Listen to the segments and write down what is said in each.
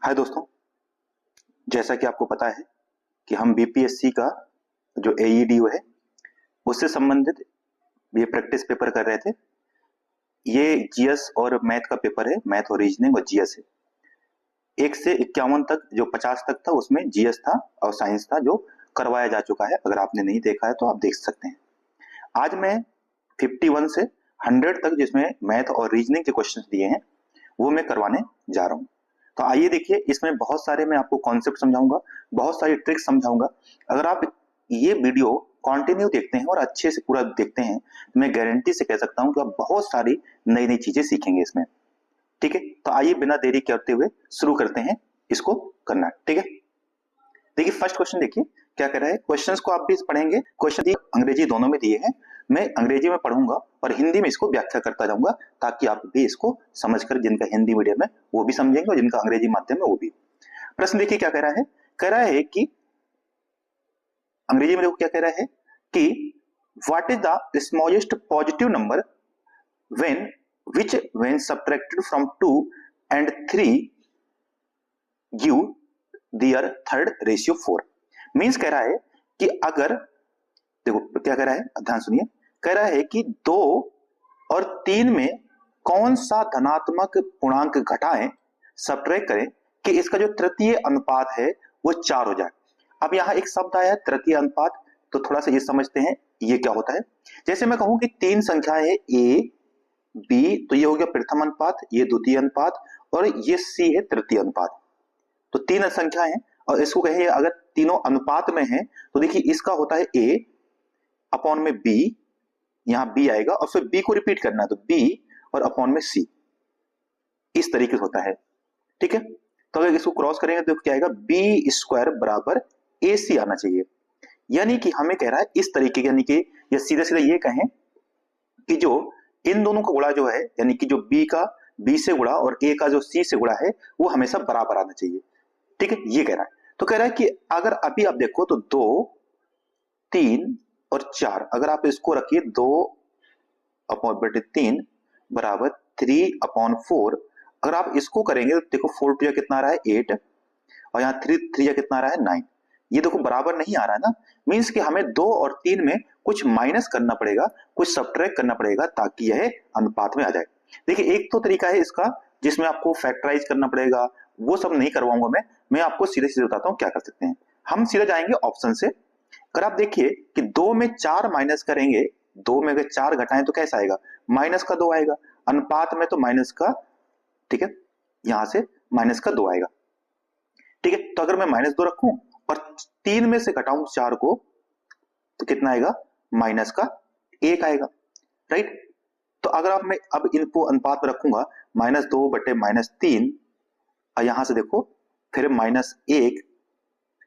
हाय दोस्तों, जैसा कि आपको पता है कि हम बीपीएससी का जो एईडीओ है उससे संबंधित ये प्रैक्टिस पेपर कर रहे थे। ये जीएस और मैथ का पेपर है, मैथ और रीजनिंग और जीएस है। 1 से 51 तक, जो 50 तक था उसमें जीएस था और साइंस था, जो करवाया जा चुका है। अगर आपने नहीं देखा है तो आप देख सकते हैं। आज मैं 51 से 100 तक, जिसमें मैथ और रीजनिंग के क्वेश्चन दिए हैं, वो मैं करवाने जा रहा हूँ। तो आइए देखिए, इसमें बहुत सारे मैं आपको कॉन्सेप्ट समझाऊंगा, बहुत सारी ट्रिक्स समझाऊंगा। अगर आप ये वीडियो कंटिन्यू देखते हैं और अच्छे से पूरा देखते हैं तो मैं गारंटी से कह सकता हूं कि आप बहुत सारी नई नई चीजें सीखेंगे इसमें। ठीक है, तो आइए बिना देरी करते हुए शुरू करते हैं इसको करना। ठीक है, देखिए फर्स्ट क्वेश्चन देखिए क्या कह रहा है। क्वेश्चंस को आप भी पढ़ेंगे, क्वेश्चन अंग्रेजी दोनों में दिए हैं। मैं अंग्रेजी में पढ़ूंगा और हिंदी में इसको व्याख्या करता जाऊंगा, ताकि आप भी इसको समझकर, जिनका हिंदी मीडियम है वो भी समझेंगे और जिनका अंग्रेजी माध्यम है वो भी। प्रश्न देखिए क्या कह रहा है। कह रहा है कि अंग्रेजी में देखो क्या कह रहा है कि what is the smallest positive number when which when subtracted from 2 and 3 give their third ratio 4। Means कह रहा है कि अगर, देखो क्या कह रहा है, ध्यान सुनिए। कह रहा है कि 2 और 3 में कौन सा धनात्मक पूर्णांक घटाएं, सब्ट्रैक्ट करें कि इसका जो तृतीय अनुपात है वो 4 हो जाए। अब यहां एक शब्द आया है तृतीय अनुपात, तो थोड़ा सा ये समझते हैं ये क्या होता है। जैसे मैं कहूं कि 3 संख्या है ए बी, तो ये हो गया प्रथम अनुपात, ये द्वितीय अनुपात और ये सी है तृतीय अनुपात। तो 3 संख्या है और इसको कहें अगर तीनों अनुपात में है तो देखिए इसका होता है ए अपॉन में बी, यहां बी आएगा और फिर बी को रिपीट करना है तो बी और अपॉन में सी, इस तरीके से होता है। ठीक है, तो अगर इसको क्रॉस करेंगे तो क्या आएगा, बी स्क्वायर बराबर ए सी आना चाहिए। यानी कि हमें कह रहा है इस तरीके, यानी कि या सीधा सीधा ये कहें कि जो इन दोनों का गुणा जो है, यानी कि जो बी का बी से गुणा और ए का जो सी से गुणा है वो हमेशा बराबर आना चाहिए। ठीक है, ये कह रहा है। तो कह रहा है कि अगर अभी आप देखो तो 2, 3 और 4, अगर आप इसको रखिए 2 अपॉन बटे 3 बराबर 3 अपॉन 4, अगर आप इसको करेंगे तो देखो 4 टू कितना आ रहा है 8 और यहाँ 3 कितना आ रहा है 9। ये देखो बराबर नहीं आ रहा है ना, मीन्स कि हमें 2 और 3 में कुछ माइनस करना पड़ेगा, कुछ सब्ट्रैक्ट करना पड़ेगा ताकि यह अनुपात में आ जाए। देखिए एक तो तरीका है इसका जिसमें आपको फैक्टराइज करना पड़ेगा, वो सब नहीं करवाऊंगा मैं आपको सीधे सीधे बताता हूं क्या कर सकते हैं। हम सीधे जाएंगे ऑप्शन से। अगर आप देखिए कि 2 में 4 माइनस करेंगे, 2 में अगर 4 घटाएं तो कैसा आएगा, माइनस का 2 आएगा। अनुपात में तो माइनस का, ठीक है, यहां से माइनस का 2 आएगा। ठीक है, तो अगर मैं -2 रखूं और 3 में से घटाऊं 4 को तो कितना आएगा, माइनस का 1 आएगा। राइट, तो अगर आप मैं अब इनको अनुपात में रखूंगा -2 बटे -3 और यहां से देखो फिर -1,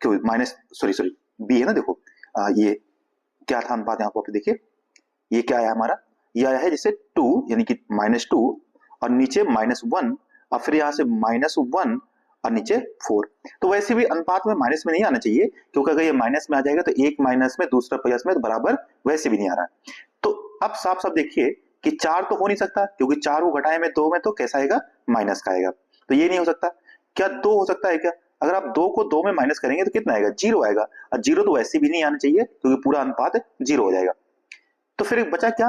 क्यों माइनस सॉरी बी है ना, देखो ये क्या था अनुपात, यहाँ पर देखिए ये क्या आया हमारा, ये आया है जैसे 2, यानी कि -2 और नीचे -1 और फिर यहां से -1 और नीचे 4। तो वैसे भी अनुपात में माइनस में नहीं आना चाहिए, क्योंकि अगर ये माइनस में आ जाएगा तो एक माइनस में दूसरा प्लस में तो बराबर वैसे भी नहीं आ रहा है। तो अब साफ साफ देखिए कि 4 तो हो नहीं सकता, क्योंकि 4 को घटाए में 2 में तो कैसा आएगा, माइनस का आएगा, तो ये नहीं हो सकता। क्या 2 हो सकता है क्या? अगर आप 2 को 2 में माइनस करेंगे तो कितना आएगा, 0 आएगा, और 0 तो वैसे भी नहीं आना चाहिए क्योंकि पूरा अनुपात 0 हो जाएगा। तो फिर बचा क्या,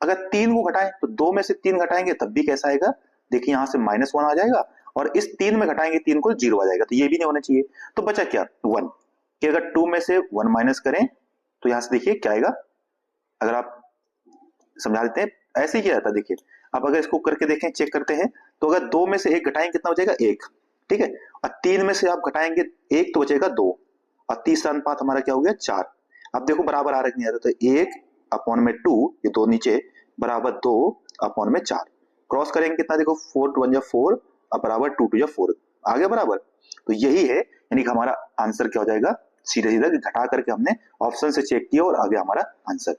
अगर 3 को घटाएं तो 2 में से 3 घटाएंगे तब भी कैसा आएगा, देखिए यहां से -1 आ जाएगा और इस 3 में घटाएंगे 3 को 0 आ जाएगा, तो ये भी नहीं होना चाहिए। तो बचा क्या, 1, कि अगर 2 में से 1 माइनस करें तो यहां से देखिए क्या आएगा, अगर आप समझा देते हैं ऐसे ही किया जाता है। देखिए अब अगर इसको करके देखें, चेक करते हैं, तो अगर 2 में से 1 घटाएंगे कितना बचेगा, 1। ठीक है, और 3 में से आप घटाएंगे 1 तो बचेगा 2 और तीसरा अनुपात हमारा क्या हो गया, 4। अब देखो बराबर आ रहा नहीं आ रहा, तो 1 अपॉन में 2, ये 2 नीचे बराबर 2 अपॉन में 4, क्रॉस करेंगे कितना, देखो 4 2 जा 4 और बराबर 2 2 जा 4 आ गया बराबर। तो यही है, यानी कि हमारा आंसर क्या हो जाएगा, सीधे सीधा घटा करके हमने ऑप्शन से चेक किया और आ गया हमारा आंसर।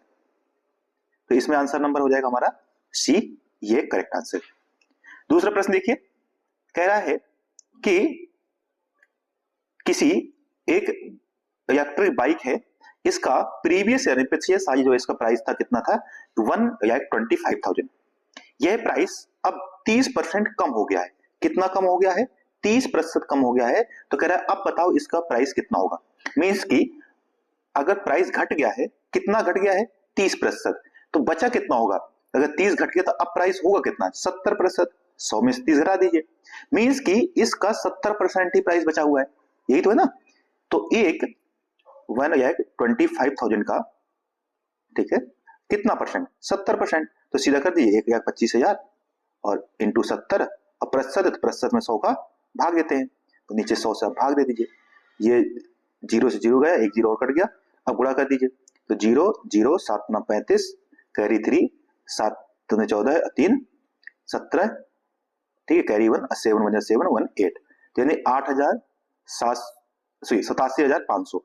तो इसमें आंसर नंबर हो जाएगा हमारा सी, ये करेक्ट आंसर। दूसरा प्रश्न देखिए, कह रहा है कि किसी एक इलेक्ट्रिक बाइक है, इसका प्रीवियस यानी पिछले साल जो इसका प्राइस था कितना था, 1,25,000। यह प्राइस अब 30% कम हो गया है। कितना कम हो गया है, 30% कम हो गया है, तो कह रहा है अब बताओ इसका प्राइस कितना होगा। मीन्स कि अगर प्राइस घट गया है, कितना घट गया है 30%, तो बचा कितना होगा, अगर 30 घट गया तो अब प्राइस होगा कितना 70%, 100 में से 30 घटा दीजिए, मीन्स कि इसका 70% ही प्राइस बचा हुआ है, यही तो है ना। तो एक 1,25,000 का, ठीक है, कितना परसेंट 70%, तो सीधा कर दीजिए 1,25,000 और इंटू 70, अब प्रतिशत में 100 का भाग देते हैं, तो नीचे 100 से आप भाग दे दीजिए, ये 0 से 0 गया, एक 0 और कट गया, अब गुणा कर दीजिए, तो 0 0 7 9 35 कैरी 3 7 2 14 3 17, ठीक है, कैरी 1 7 1 7 1 8, यानी 87,500,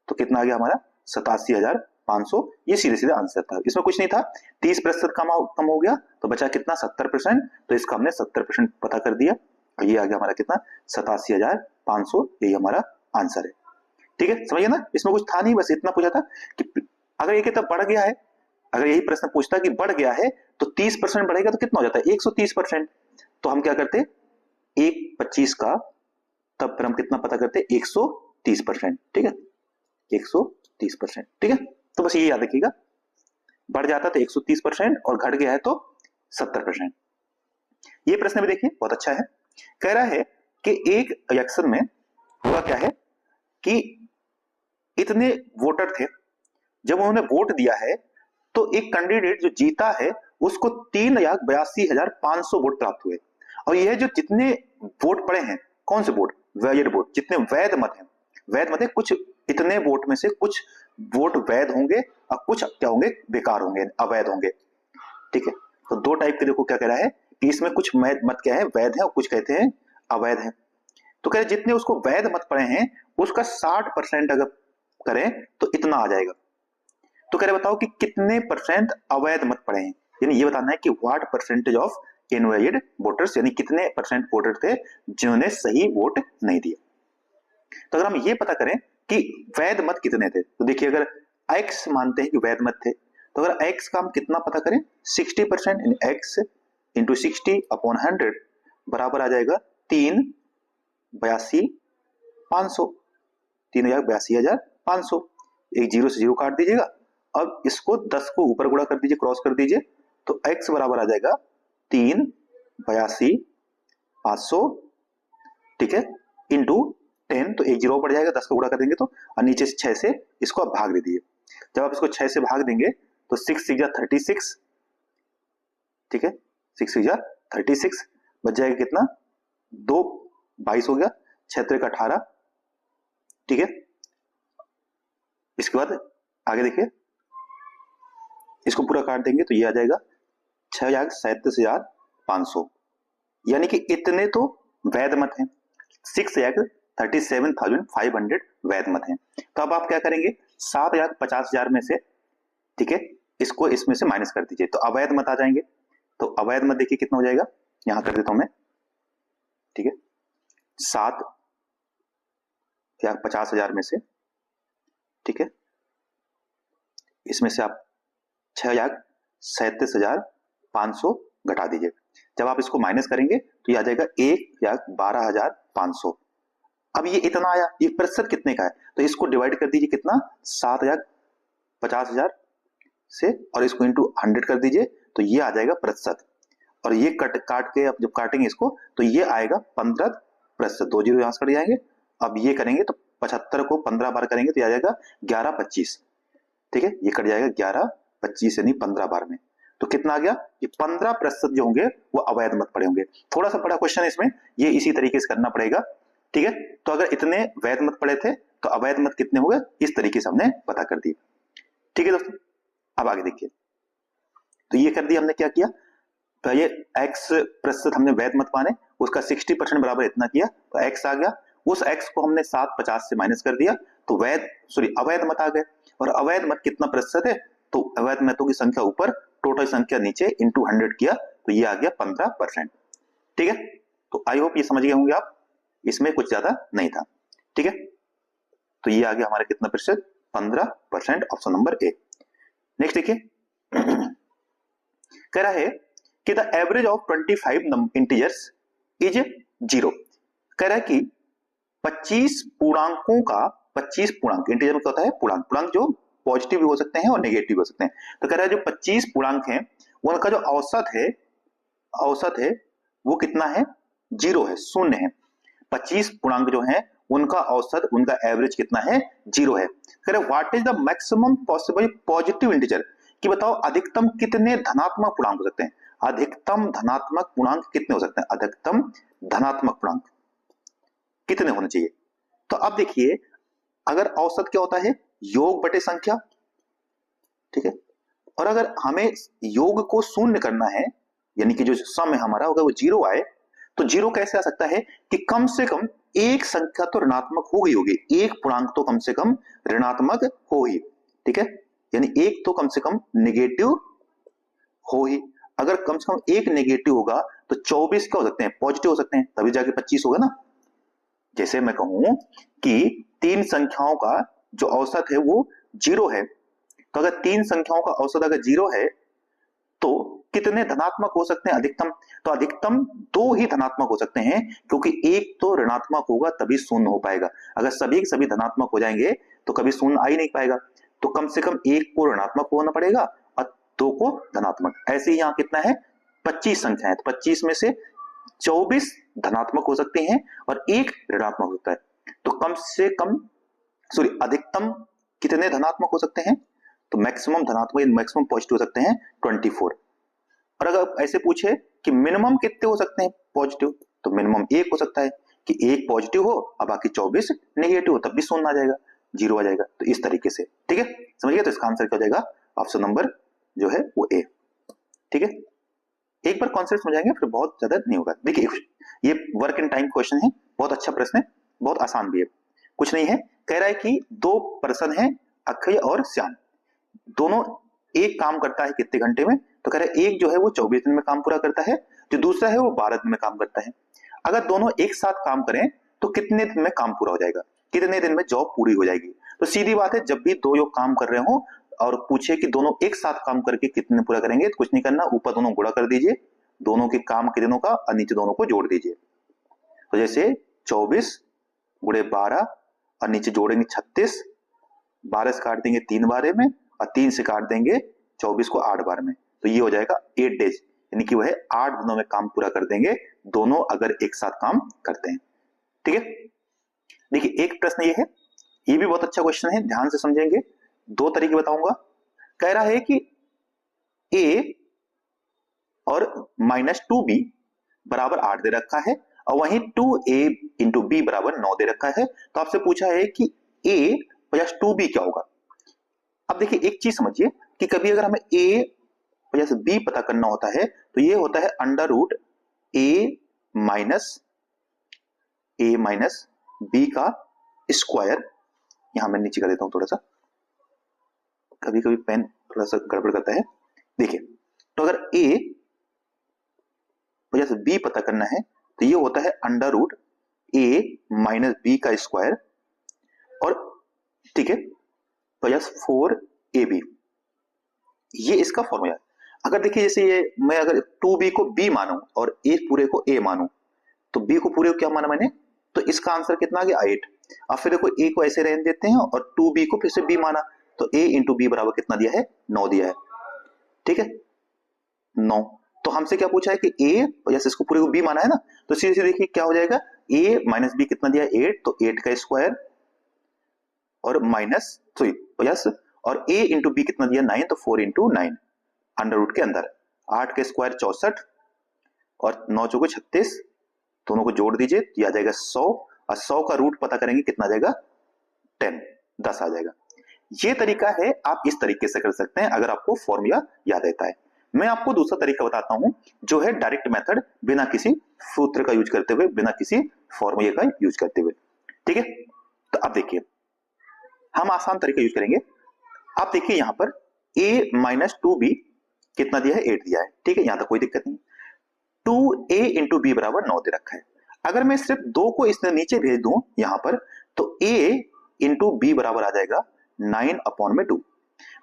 तो कितना आ गया हमारा 87,500, ये सीधे सीधे आंसर था, इसमें कुछ नहीं था। 30% कम हो गया तो बचा कितना 70%, तो इसका हमने 70% पता कर दिया, और ये आ गया हमारा कितना 87,500, यही हमारा आंसर है। ठीक है, समझिए ना, इसमें कुछ था नहीं, बस इतना पूछा था कि अगर ये कितना बढ़ गया है, अगर यही प्रश्न पूछता कि बढ़ गया है तो 30% बढ़ेगा तो कितना हो जाता है 130%, तो हम क्या करते 1,25 का, तब फिर हम कितना पता करते 130%, ठीक है 130%, ठीक है। तो बस ये याद रखिएगा, बढ़ जाता तो 130% और घट गया है तो 70%। ये प्रश्न भी देखिए बहुत अच्छा है, कह रहा है कि एक इलेक्शन में हुआ क्या है कि इतने वोटर थे, जब उन्होंने वोट दिया है तो एक कैंडिडेट जो जीता है उसको 3,82,500 वोट प्राप्त हुए, और यह जो जितने वोट पड़े हैं, कौन से वोट, वैलिड वोट, जितने वैध मत हैं, वैध मत है, कुछ इतने वोट में से कुछ वोट वैध होंगे और कुछ क्या होंगे बेकार होंगे, अवैध होंगे, ठीक है। तो दो टाइप के देखो क्या कह रहा है कि इसमें कुछ मत क्या है वैध है और कुछ कहते हैं अवैध है, तो कह रहे जितने उसको वैध मत पड़े हैं उसका 60% अगर करें तो इतना आ जाएगा, तो कह रहे बताओ कि कितने परसेंट अवैध मत पड़े हैं, यानी ये बताना है कि what percentage of invalid voters, यानी कितने परसेंट वोटर थे जिन्होंने सही वोट नहीं दिया। तो अगर हम ये पता करें कि वैध मत कितने थे, तो देखिए अगर x मानते हैं कि वैध मत थे, तो अगर x का हम कितना पता करें 60%, इन x इंटू 60/100 बराबर आ जाएगा 3,82,500, 3,82,500, एक 0 से 0 काट दीजिएगा, अब इसको 10 को ऊपर गुणा कर दीजिए, क्रॉस कर दीजिए, तो x बराबर आ जाएगा 3,82,500, ठीक है, इंटू 10, तो एक 0 पड़ जाएगा, 10 को गुणा कर देंगे तो, और नीचे से 6 से इसको आप भाग दे दीजिए, जब आप इसको 6 से भाग देंगे तो 6 6 36, ठीक है, 6 6 36 बच जाएगा कितना 2 22 हो गया, 6 3 18, ठीक है। इसके बाद आगे देखिए, इसको पूरा काट देंगे तो ये आ जाएगा 6,37,500, यानी कि इतने तो वैध मत हैं, 6,37,500 वैध मत हैं। तो अब आप क्या करेंगे 7,50,000 में से, ठीक है, इसको इसमें से माइनस कर दीजिए, तो अवैध मत आ जाएंगे, तो अवैध मत देखिए कितना हो जाएगा, यहां कर देता हूं मैं, ठीक है, 7,50,000 में से, ठीक है, इसमें से आप 6,37,500 घटा दीजिए, जब आप इसको माइनस करेंगे तो ये आ जाएगा 1,12,500। अब ये इतना आया, ये प्रतिशत कितने का है, तो इसको डिवाइड कर दीजिए कितना 7,50,000 से, और इसको इंटू 100 कर दीजिए, तो ये आ जाएगा प्रतिशत, और ये काट के अब जब काटेंगे इसको तो ये आएगा 15%, 2 0 यहां से कट जाएंगे, अब ये करेंगे तो 75 को 15 बार करेंगे तो ये आ जाएगा 11,25, ठीक है, ये कट जाएगा 11,25 यानी 15 बार में, तो कितना आ गया, ये 15% जो होंगे वो अवैध मत पड़े होंगे। थोड़ा सा बड़ा क्वेश्चन है इसमें, ये इसी तरीके से करना पड़ेगा, ठीक है। तो अगर इतने वैध मत पड़े थे तो अवैध मत कितने हो गए, इस तरीके से हमने पता कर दिया, ठीक है दोस्तों। अब आगे देखिए, तो ये कर दिया हमने, क्या किया, तो ये x% हमने वैध मत माने, उसका 60% बराबर इतना किया, तो x आ गया, उस x को हमने 750 से माइनस कर दिया, तो अवैध मत आ गए, और अवैध मत कितना प्रतिशत है, तो अवैध मतों की संख्या ऊपर, टोटल संख्या नीचे, इंटू 100 किया, तो ये आ गया 15%, ठीक है। तो आई होप ये समझ गए होंगे आप, इसमें कुछ ज्यादा नहीं था, ठीक है। तो ये आ गया हमारा कितना प्रतिशत 15%, ऑप्शन नंबर ए। नेक्स्ट देखिए, कह रहा है कि the average of 25 integers is 0, कह रहा है कि 25 पूर्णांकों का 25 पूर्णांक, इंटीजर में क्या होता है पूर्णांक, पूर्णांक जो पॉजिटिव भी हो सकते हैं और नेगेटिव हो सकते हैं। तो कह रहा है जो 25 पूर्णांक हैं उनका जो औसत है वो कितना है, 0 है, शून्य है। 25 पूर्णांक जो है उनका औसत, उनका एवरेज कितना है, 0 है। कह रहे what is the maximum possible positive integer, कि बताओ अधिकतम कितने धनात्मक पूर्णांक हो सकते हैं, अधिकतम धनात्मक पूर्णांक कितने हो सकते हैं, अधिकतम धनात्मक पूर्णांक कितने होने चाहिए। तो अब देखिए अगर औसत क्या होता है, योग बटे संख्या, ठीक है, और अगर हमें योग को शून्य करना है, यानी कि जो सम है हमारा अगर वो 0 आए, तो 0 कैसे आ सकता है कि कम से कम एक संख्या तो ऋणात्मक हो गई होगी, एक पूर्णांक तो कम से कम ऋणात्मक हो ही, ठीक है, यानी एक तो कम से कम नेगेटिव हो ही। अगर कम से कम एक नेगेटिव होगा तो 24 क्या हो सकते हैं, पॉजिटिव हो सकते हैं, तभी जाके 25 होगा ना। जैसे मैं कहूं कि 3 संख्याओं का जो औसत है वो 0 है, तो अगर 3 संख्याओं का औसत अगर 0 है तो कितने धनात्मक हो सकते हैं, अधिकतम, तो अधिकतम 2 ही धनात्मक हो सकते हैं, क्योंकि एक तो ऋणात्मक होगा तभी शून्य हो पाएगा। अगर सभी के सभी धनात्मक हो जाएंगे तो कभी शून्य आ ही नहीं पाएगा। तो कम से कम एक को ऋणात्मक होना पड़ेगा और 2 को धनात्मक। ऐसे ही यहाँ कितना है, 25 संख्या है, तो 25 में से 24 धनात्मक हो सकते हैं और एक ऋणात्मक होता है। तो कम से कम अधिकतम कितने धनात्मक हो सकते हैं, तो मैक्सिमम धनात्मक, मैक्सिमम पॉजिटिव हो सकते हैं 24। और अगर ऐसे पूछे कि मिनिमम कितने हो सकते हैं पॉजिटिव, तो मिनिमम 1 हो सकता है कि एक पॉजिटिव हो और बाकी 24 नेगेटिव हो, तब भी शून्य आ जाएगा, 0 आ जाएगा। तो इस तरीके से, ठीक है, समझ गए। तो इसका आंसर क्या हो जाएगा, ऑप्शन नंबर जो है वो ए, ठीक है। एक बार कॉन्सेप्ट समझाएंगे फिर बहुत ज्यादा नहीं होगा। देखिए ये वर्क इन टाइम क्वेश्चन है, बहुत अच्छा प्रश्न है, बहुत आसान भी है, कुछ नहीं है। कह रहा है कि 2 पर्सन है, अक्षय और श्याम, दोनों एक काम करता है कितने घंटे में, तो कह रहा है एक जो है वो 24 दिन में काम पूरा करता है, जो दूसरा है वो 12 दिन में काम करता है। अगर दोनों एक साथ काम करें तो कितने दिन में काम पूरा हो जाएगा, कितने दिन में जॉब पूरी हो जाएगी। तो सीधी बात है, जब भी 2 लोग काम कर रहे हो और पूछे कि दोनों एक साथ काम करके कितने पूरा करेंगे, तो कुछ नहीं करना, ऊपर दोनों गुणा कर दीजिए दोनों के काम के दिनों का और नीचे दोनों को जोड़ दीजिए। तो जैसे 24 गुणे 12 और नीचे जोड़ेंगे 36, 12 से काट देंगे 3 बारे में और 3 से काट देंगे 24 को 8 बार में, तो ये हो जाएगा 8 डेज, यानी कि वह 8 दिनों में काम पूरा कर देंगे, दोनों अगर एक साथ काम करते हैं, ठीक है। देखिए एक प्रश्न ये है, ये भी बहुत अच्छा क्वेश्चन है, ध्यान से समझेंगे, 2 तरीके बताऊंगा। कह रहा है कि a और -2b बराबर 8 दे रखा है और वहीं 2a इंटू बी बराबर 9 दे रखा है। तो आपसे पूछा है कि a प्लस 2b क्या होगा। अब देखिए एक चीज समझिए कि कभी अगर हमें a प्लस b पता करना होता है तो ये होता है under root a minus b का स्क्वायर। यहां मैं नीचे कर देता हूं थोड़ा सा, कभी कभी पेन थोड़ा सा गड़बड़ करता है। देखिए तो अगर a प्लस b पता करना है तो ये होता है under root a minus b का स्क्वायर और ठीक है प्लस 4ab, ये इसका फॉर्मूला है। अगर देखिए जैसे ये मैं अगर 2b को b मानूं और a पूरे को a मानूं, तो b को पूरे को क्या माना मैंने, तो इसका आंसर कितना आ गया 8। अब फिर देखो a को ऐसे रहने देते हैं और 2b को फिर से b माना, तो a इंटू b बराबर कितना दिया है, 9 दिया है, ठीक है 9। तो हमसे क्या पूछा है कि a जैसे इसको पूरे को b माना है ना, तो सीधे सीधे देखिए क्या हो जाएगा, a माइनस b कितना दिया है 8, तो 8 का स्क्वायर और माइनस प्लस और a इंटू बी कितना दिया 9, तो 4 इंटू 9 अंडर रूट के अंदर 8 के स्क्वायर 64 और 9 चौको 36, दोनों को जोड़ दीजिए तो आ जाएगा 100 और 100 का रूट पता करेंगे कितना आ जाएगा 10 आ जाएगा। ये तरीका है, आप इस तरीके से कर सकते हैं अगर आपको फॉर्मूला याद रहता है। मैं आपको दूसरा तरीका बताता हूं जो है डायरेक्ट मेथड, बिना किसी सूत्र का यूज करते हुए, बिना किसी फॉर्मूले का यूज करते हुए, ठीक है। तो अब देखिए हम आसान तरीका यूज करेंगे। आप देखिए यहां पर a माइनस 2b कितना दिया है 8 दिया है, ठीक है, यहां तक कोई दिक्कत नहीं। 2a इंटू बी बराबर 9 दे रखा है। अगर मैं सिर्फ 2 को इसने नीचे भेज दूं यहां पर, तो a इंटू बी बराबर आ जाएगा 9/2,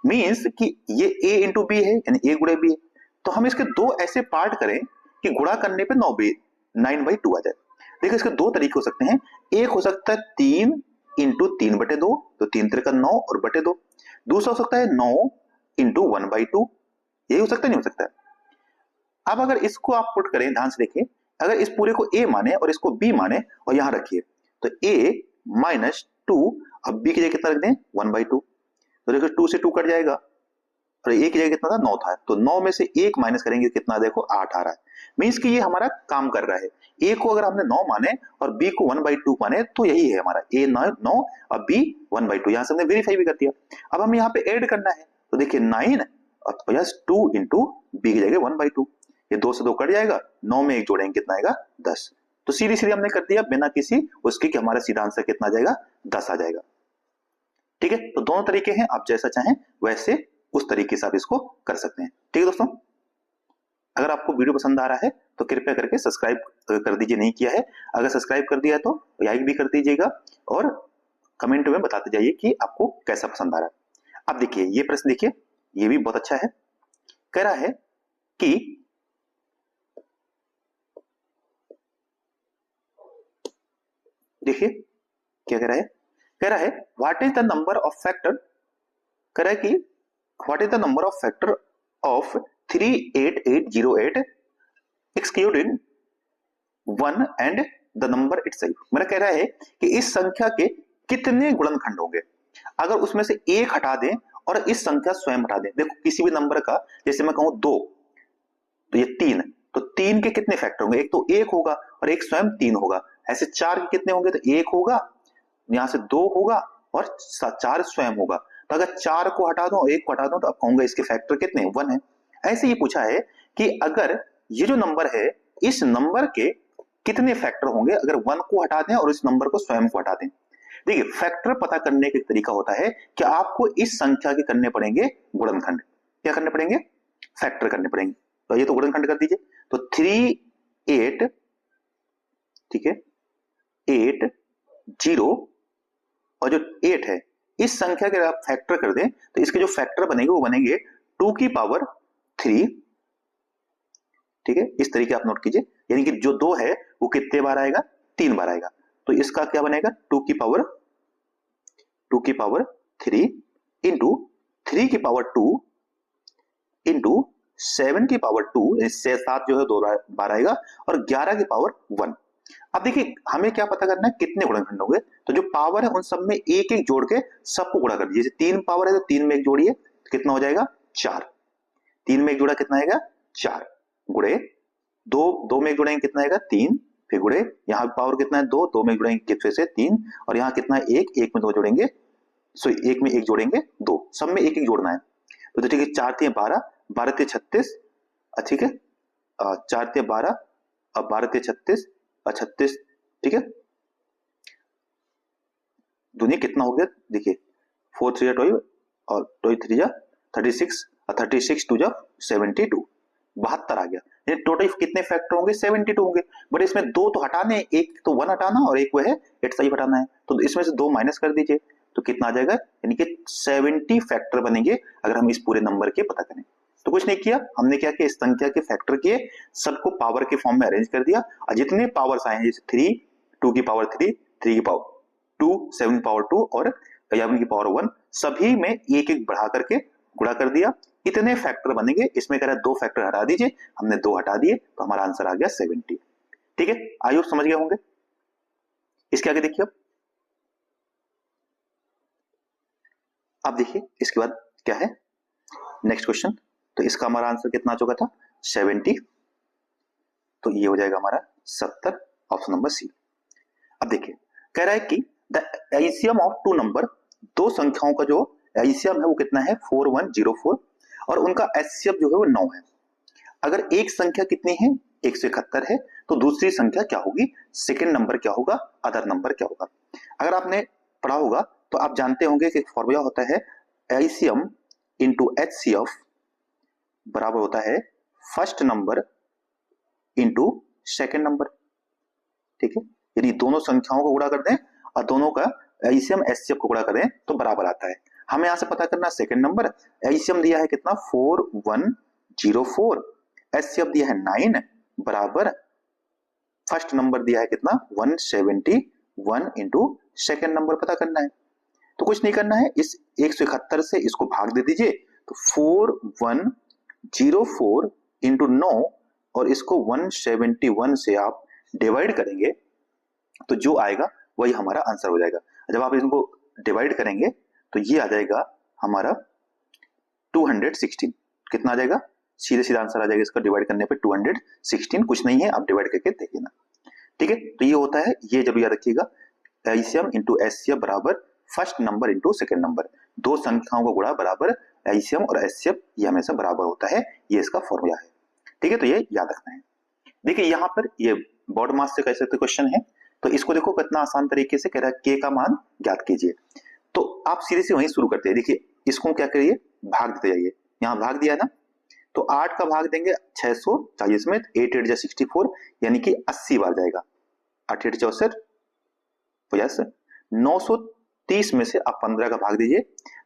मीन्स कि ये a इंटू बी है यानी a गुणे b है। तो हम इसके 2 ऐसे पार्ट करें कि गुणा करने पे 9/2 आ जाए। देखो इसके दो तरीके हो सकते हैं। एक हो सकता है 3 इंटू 3/2, तो 3 3 का 9 और बटे 2। दूसरा हो सकता है 9 इंटू 1/2, यही हो सकता है, नहीं हो सकता है। अब अगर इसको आप पुट करें, ध्यान से देखिए, अगर इस पूरे को a माने और इसको b माने और यहां रखिए, तो a माइनस 2, अब b की जगह कितना रख दें 1/2, तो देखो 2 से 2 कट जाएगा और a की जगह कितना था 9 था, तो 9 में से 1 माइनस करेंगे कितना, देखो 8 आ रहा है। मीन्स कि ये हमारा काम कर रहा है। a को अगर हमने 9 माने और b को 1/2 माने तो यही है हमारा a 9 और b 1/2, यहां से हमने वेरीफाई भी कर दिया। अब हम यहाँ पे ऐड करना है, तो देखिए 9 और प्लस 2 इंटू b की जगह 1/2, ये 2 से 2 कट जाएगा, 9 में 1 जोड़ेंगे कितना आएगा 10। तो सीधी सीधी हमने कर दिया बिना किसी उसके कि हमारा सीधा आंसर कितना आ जाएगा 10 आ जाएगा। ठीक है, तो दोनों तरीके हैं, आप जैसा चाहें वैसे उस तरीके से आप इसको कर सकते हैं। ठीक है दोस्तों, अगर आपको वीडियो पसंद आ रहा है तो कृपया करके सब्सक्राइब कर दीजिए, नहीं किया है। अगर सब्सक्राइब कर दिया है तो लाइक भी कर दीजिएगा और कमेंट में बताते जाइए कि आपको कैसा पसंद आ रहा है। अब देखिए ये प्रश्न, देखिए ये भी बहुत अच्छा है। कह रहा है कि देखिए क्या कह रहा है what is the number of factor, कह रहा है कि what is the number of factor of 38808 excluding 1 and the number itself. मेरा कह रहा है कि इस संख्या के कितने गुणनखंड होंगे अगर उसमें से एक हटा दें और इस संख्या स्वयं हटा दें। देखो किसी भी नंबर का, जैसे मैं कहूं 2, तो ये 3, तो 3 के कितने फैक्टर होंगे, एक तो 1 होगा और एक स्वयं 3 होगा। ऐसे 4 के कितने होंगे, तो 1 होगा, यहां से 2 होगा और 4 स्वयं होगा। तो अगर 4 को हटा दो 1 को हटा दो तो आप कहूंगा इसके फैक्टर कितने 1 है। ऐसे ही पूछा है कि अगर ये जो नंबर है इस नंबर के कितने फैक्टर होंगे अगर 1 को हटा दें और इस नंबर को स्वयं को हटा दें। देखिए फैक्टर पता करने का तरीका होता है कि आपको इस संख्या के करने पड़ेंगे गुणनखंड। क्या करने पड़ेंगे, फैक्टर करने पड़ेंगे। तो ये तो गुणनखंड कर दीजिए, तो 3 8, ठीक है 8 0 और जो 8 है इस संख्या के आप फैक्टर कर दें तो इसके जो फैक्टर बनेंगे वो बनेंगे 2 की पावर 3। ठीक है, इस तरीके आप नोट कीजिए, यानी कि जो 2 है वो कितने बार आएगा 3 बार आएगा। तो इसका क्या बनेगा 2 की पावर 3 इंटू 3 की पावर 2 इंटू 7 की पावर 2, इससे 7 जो है 2 बार आएगा और 11 की पावर 1। अब देखिए हमें क्या पता करना है कितने गुणनखंड होंगे, तो जो पावर है उन सब में एक एक जोड़ के सबको गुणा कर दीजिए। 3 पावर है तो 3 में एक जोड़िए तो कितना हो जाएगा 4, 3 में एक जोड़ा कितना आएगा 4, गुणे 2 में एक जोड़ेंगे कितना आएगा 3, फिर गुणे यहाँ पावर कितना है 2 में एक जोड़ेंगे कितने से 3 और यहाँ कितना है 1 में 2 जोड़ेंगे, सॉरी 1 में 1 जोड़ेंगे 2, सब में एक एक जोड़ना है। तो ठीक है 4 3 12, 12 3 36, ठीक है 4 3 12 और 12 3 36 और 36, ठीक है दुनिया कितना हो गया देखिए 4 3 12 और 2 3 जा 36 और 36 2 जा 72, 72 आ गया। ये टोटल कितने फैक्टर होंगे 72 होंगे, बट इसमें 2 तो हटाने, एक तो 1 हटाना और एक वो है 8 सही हटाना है, तो इसमें से 2 माइनस कर दीजिए तो कितना आ जाएगा, यानी कि 70 फैक्टर बनेंगे अगर हम इस पूरे नंबर के पता करें। तो कुछ नहीं किया हमने, क्या किया इस संख्या के फैक्टर किए, सबको पावर के फॉर्म में अरेंज कर दिया और जितने पावर्स आए हैं जैसे 3 2 की पावर 3 3 की पावर 2 7 की पावर 2 और 11 की पावर 1 सभी में एक एक बढ़ा करके गुणा कर दिया, इतने फैक्टर बनेंगे। इसमें कह रहा है 2 फैक्टर हटा दीजिए, हमने 2 हटा दिए तो हमारा आंसर आ गया 70। ठीक है, आई होप समझ गए होंगे। इसके आगे देखिए, अब देखिए इसके बाद क्या है नेक्स्ट क्वेश्चन। तो इसका हमारा आंसर कितना आ चुका था 70, तो ये हो जाएगा हमारा 70, ऑप्शन नंबर सी। अब देखिए कह रहा है कि the LCM of two number, दो संख्याओं का जो एलसीएम है वो कितना है 4104 और उनका एचसीएफ जो है वो 9 है। अगर एक संख्या कितनी है 171 है तो दूसरी संख्या क्या होगी, सेकंड नंबर क्या होगा, अदर नंबर क्या होगा। अगर आपने पढ़ा होगा तो आप जानते होंगे कि फॉर्मूला होता है एलसीएम इंटू एचसीएफ बराबर होता है first number into second number. ठीक है, यदि दोनों संख्याओं को गुणा कर दें और दोनों का एलसीएम एचसीएफ को गुणा कर दें तो बराबर आता है। हमें यहां से पता करना सेकंड नंबर, एलसीएम दिया है कितना 4104, एचसीएफ दिया है 9 बराबर फर्स्ट नंबर दिया है कितना 171 इंटू सेकेंड नंबर पता करना है। तो कुछ नहीं करना है, इस 171 से इसको भाग दे दीजिए, तो 4104 इंटू 9 और इसको 171 से आप डिवाइड करेंगे तो जो आएगा वही हमारा आंसर हो जाएगा। जब आप इनको डिवाइड करेंगे तो ये आ जाएगा हमारा 216। कितना आ जाएगा, सीधे सीधा आंसर आ जाएगा इसका डिवाइड करने पे 216, कुछ नहीं है, आप डिवाइड करके देखिए ना। ठीक है, तो ये होता है, ये जब याद रखिएगा एलसीएम इंटू एचसीएफ बराबर first number into second number, दो संख्याओं का गुणा बराबर एलसीएम और एचसीएफ, ये हमेशा बराबर होता है, ये इसका फॉर्मूला है। ठीक है, तो ये याद रखना है। देखिए यहाँ पर ये बोर्ड मास से कैसे क्वेश्चन है, तो इसको देखो कितना आसान तरीके से कह रहा है के का मान ज्ञात कीजिए। तो आप सीधे से वहीं शुरू करते हैं। देखिए इसको क्या करिए, भाग देते जाइए, यहाँ भाग दिया ना, तो 8 का भाग देंगे 640 में, 8 8 64 यानी कि 80 बार जाएगा, 8 8 64 50, 930 में से आप 15 का भाग दीजिए,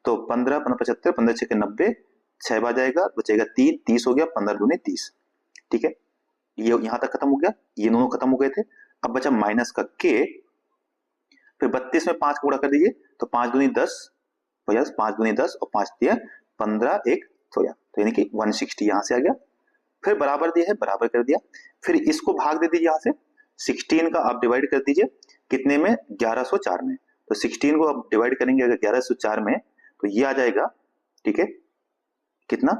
तो 15 15 75, 15 6 90, 6 बार जाएगा, बचेगा 3, 30 हो गया, 15 दूनी 30। ठीक है, ये यहां तक खत्म हो गया, ये दोनों खत्म हो गए थे। अब बचा माइनस का के, फिर 32 में 5 को गुणा कर दीजिए, तो 5 दूनी 10, 50, 5 दूनी 10 और 5 दिया 15, 1 हो गया, तो यानी कि 160 यहां से आ गया। फिर बराबर दिया है, बराबर कर दिया, फिर इसको भाग दे दीजिए, यहां से 16 का आप डिवाइड कर दीजिए कितने में, 1104 में, तो 16 को आप डिवाइड करेंगे अगर 1104 में तो ये आ जाएगा, ठीक है, कितना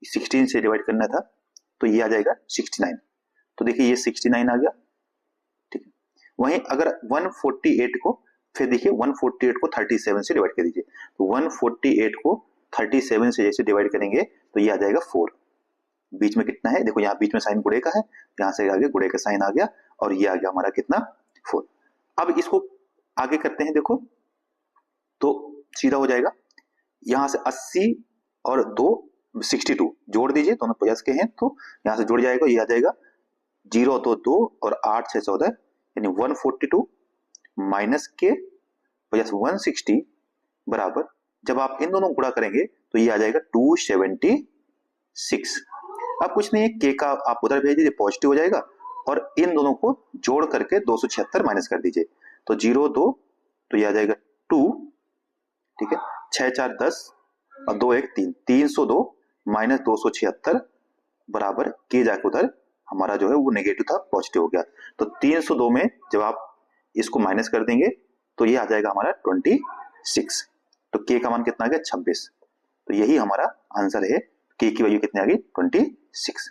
16 से डिवाइड करना था तो ये आ जाएगा 69, तो देखिए ये 69 आ गया। ठीक है, वहीं अगर 148 को, फिर देखिए 148 को 37 से डिवाइड कर दीजिए, तो 148 को 37 से जैसे डिवाइड करेंगे तो ये आ जाएगा 4, बीच में कितना है देखो, यहाँ बीच में साइन गुणे का है, यहां से आगे गुणे का साइन आ गया और ये आ गया हमारा कितना 4। अब इसको आगे करते हैं, देखो तो सीधा हो जाएगा, यहां से 80 और 2 62 जोड़ दीजिए, दोनों 50 के हैं तो यहां से जुड़ जाएगा, ये आ जाएगा 0 2 2 और 8 6 14 यानी 142 माइनस के 160 बराबर, जब आप इन दोनों गुणा करेंगे तो ये आ जाएगा 276। अब कुछ नहीं है, के का आप उधर भेज दीजिए, पॉजिटिव हो जाएगा और इन दोनों को जोड़ करके 276 माइनस कर दीजिए, तो 0 2 तो ये आ जाएगा 2, ठीक है, 6 4 10 और 2 1 3, 302 माइनस 276 बराबर के जाके उधर हमारा जो है वो नेगेटिव था, पॉजिटिव हो गया, तो 302 में जब आप इसको माइनस कर देंगे तो ये आ जाएगा हमारा 26, तो के का मान कितना आ गया 26, तो यही हमारा आंसर है, के की वैल्यू कितनी आ गई 26।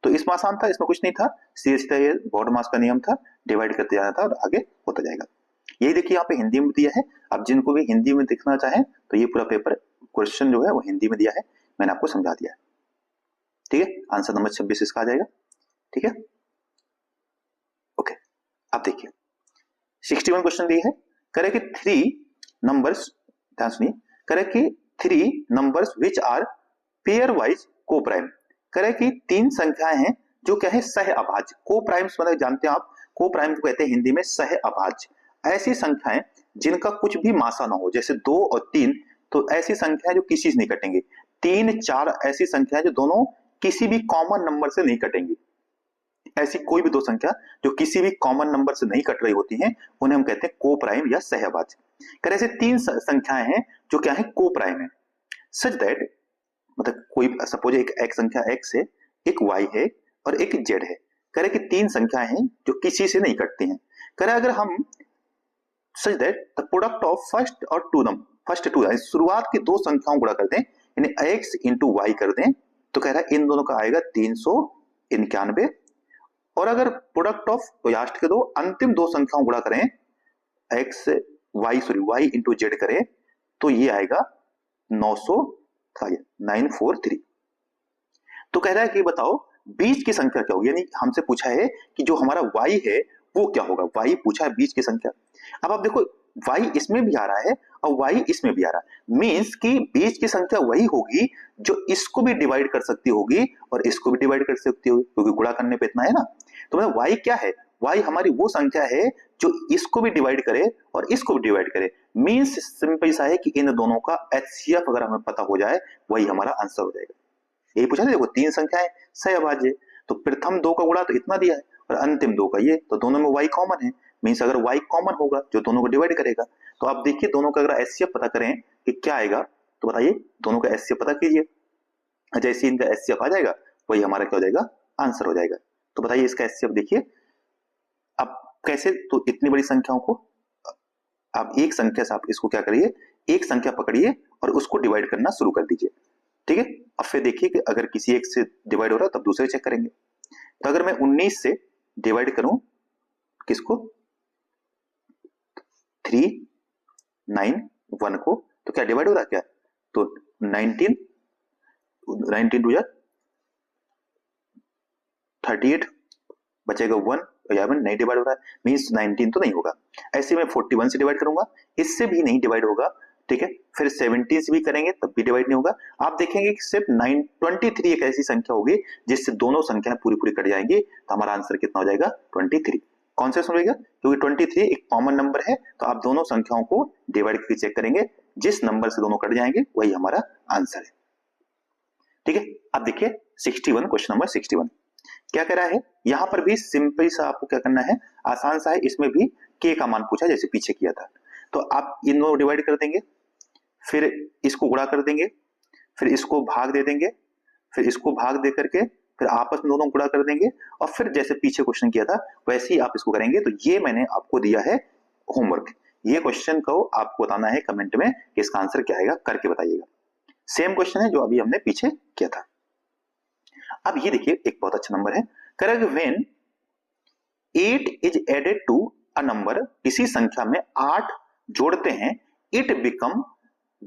तो इसमें आसान था, इसमें कुछ नहीं था, सीधे सीधा ये बोर्ड मास का नियम था, डिवाइड करते जाना था और आगे होता जाएगा। यही देखिए यहाँ पे हिंदी में दिया है, अब जिनको भी हिंदी में दिखना चाहें तो ये पूरा पेपर क्वेश्चन जो है वो हिंदी में दिया है, मैंने आपको समझा दिया है। ठीक है, आंसर नंबर 26 इसका आ जाएगा। ठीक है, ओके, अब देखिए 61 क्वेश्चन दिए है, करे कि 3 नंबर्स, ध्यान सुनिए, करे कि 3 numbers which are pairwise coprime, करे कि 3 संख्याएं हैं जो क्या है सह अभाज्य, को प्राइम्स मतलब जानते हैं आप, को प्राइम को कहते हैं हिंदी में सह अभाज्य, ऐसी संख्याएं जिनका कुछ भी मासा ना हो, जैसे 2 और 3, तो ऐसी संख्याएं जो किसी से नहीं कटेंगी, 3 4 ऐसी संख्याएं जो दोनों किसी भी कॉमन नंबर से नहीं कटेंगी, ऐसी कोई भी दो संख्या जो किसी भी कॉमन नंबर से नहीं कट रही होती हैं उन्हें हम कहते हैं को प्राइम या सहअभाज्य। कर ऐसे 3 संख्याएं हैं जो क्या है को प्राइम है, सच दैट मतलब कोई सपोज एक x संख्या x है, एक y है और एक z है, करे कि 3 संख्याएं हैं जो किसी से नहीं कटती हैं, करे अगर हम such that the product of first और फर्स्ट टू शुरुआत की दो संख्याओं गुणा कर दें यानी x इंटू वाई कर दें, तो कह रहा है इन दोनों का आएगा 391, और अगर प्रोडक्ट ऑफ लास्ट के दो अंतिम दो संख्याओं गुणा करें y इंटू जेड करें तो ये आएगा 943। तो कह रहा है कि बताओ बीच की संख्या क्या होगी, यानी हमसे पूछा है कि जो हमारा y है वो क्या होगा, y पूछा है बीच की संख्या। अब आप देखो y इसमें भी आ रहा है और y इसमें भी आ रहा है, मींस कि बीच की संख्या वही होगी जो इसको भी डिवाइड कर सकती होगी और इसको भी डिवाइड कर सकती होगी, क्योंकि गुणा करने पे इतना है ना। तो मतलब y क्या है, y हमारी वो संख्या है जो इसको भी डिवाइड करे और इसको भी डिवाइड करे, मींस सिंपल सा है कि इन दोनों का एचसीएफ अगर हमें पता हो जाए वही हमारा आंसर हो जाएगा। यही पूछा था, देखो 3 संख्याएं सहअभाज्य, तो प्रथम 2 का गुणा तो इतना दिया है और अंतिम 2 का ये, तो दोनों में y कॉमन है, मीन्स अगर y कॉमन होगा जो दोनों को डिवाइड करेगा, तो आप देखिए दोनों का अगर एचसीएफ पता करें कि क्या आएगा, तो बताइए दोनों का एचसीएफ पता कीजिए। जैसे इनका एचसीएफ आ जाएगा वही हमारा क्या हो जाएगा, आंसर हो जाएगा। तो बताइए इसका एचसीएफ देखिए। अब कैसे, तो इतनी बड़ी संख्याओं को आप एक संख्या से आप इसको क्या करिए, एक संख्या पकड़िए और उसको डिवाइड करना शुरू कर दीजिए, ठीक है। अब फिर देखिए कि अगर किसी एक से डिवाइड हो रहा है तब दूसरे चेक करेंगे। तो अगर मैं 19 से डिवाइड करूं किसको, 3 9 1 को, तो क्या डिवाइड हो रहा है क्या, तो 19 टू 38 बचेगा 1, यहाँ पर नहीं डिवाइड हो रहा है, मीन्स 19 तो नहीं होगा। ऐसे में 41 से डिवाइड करूंगा, इससे भी नहीं डिवाइड होगा, ठीक है। फिर 17 से भी करेंगे तब भी डिवाइड नहीं होगा। आप देखेंगे कि सिर्फ 23 एक ऐसी संख्या होगी जिससे दोनों संख्याएं पूरी पूरी कट जाएंगी, तो हमारा आंसर कितना हो जाएगा, 23। कौन से समझेगा, क्योंकि 23 एक कॉमन नंबर है, तो आप दोनों संख्याओं को डिवाइड करके चेक करेंगे, जिस नंबर से दोनों कट जाएंगे वही हमारा आंसर है, ठीक है। अब देखिए 61, क्वेश्चन नंबर 61 क्या कह रहा है, यहां पर भी सिंपल सा आपको क्या करना है, आसान सा है, इसमें भी k का मान पूछा जैसे पीछे किया था। तो आप इन दोनों डिवाइड कर देंगे, फिर इसको गुणा कर देंगे, फिर इसको भाग दे देंगे, फिर इसको भाग दे करके फिर आपस में दोनों गुणा कर देंगे, और फिर जैसे पीछे क्वेश्चन किया था वैसे ही आप इसको करेंगे। तो ये मैंने आपको दिया है होमवर्क, ये क्वेश्चन को आपको बताना है कमेंट में कि इसका आंसर क्या आएगा, करके बताइएगा। सेम क्वेश्चन है जो अभी हमने पीछे किया था। अब ये देखिए एक बहुत अच्छा नंबर है, correct, when 8 is added to a number, किसी संख्या में 8 जोड़ते हैं, it become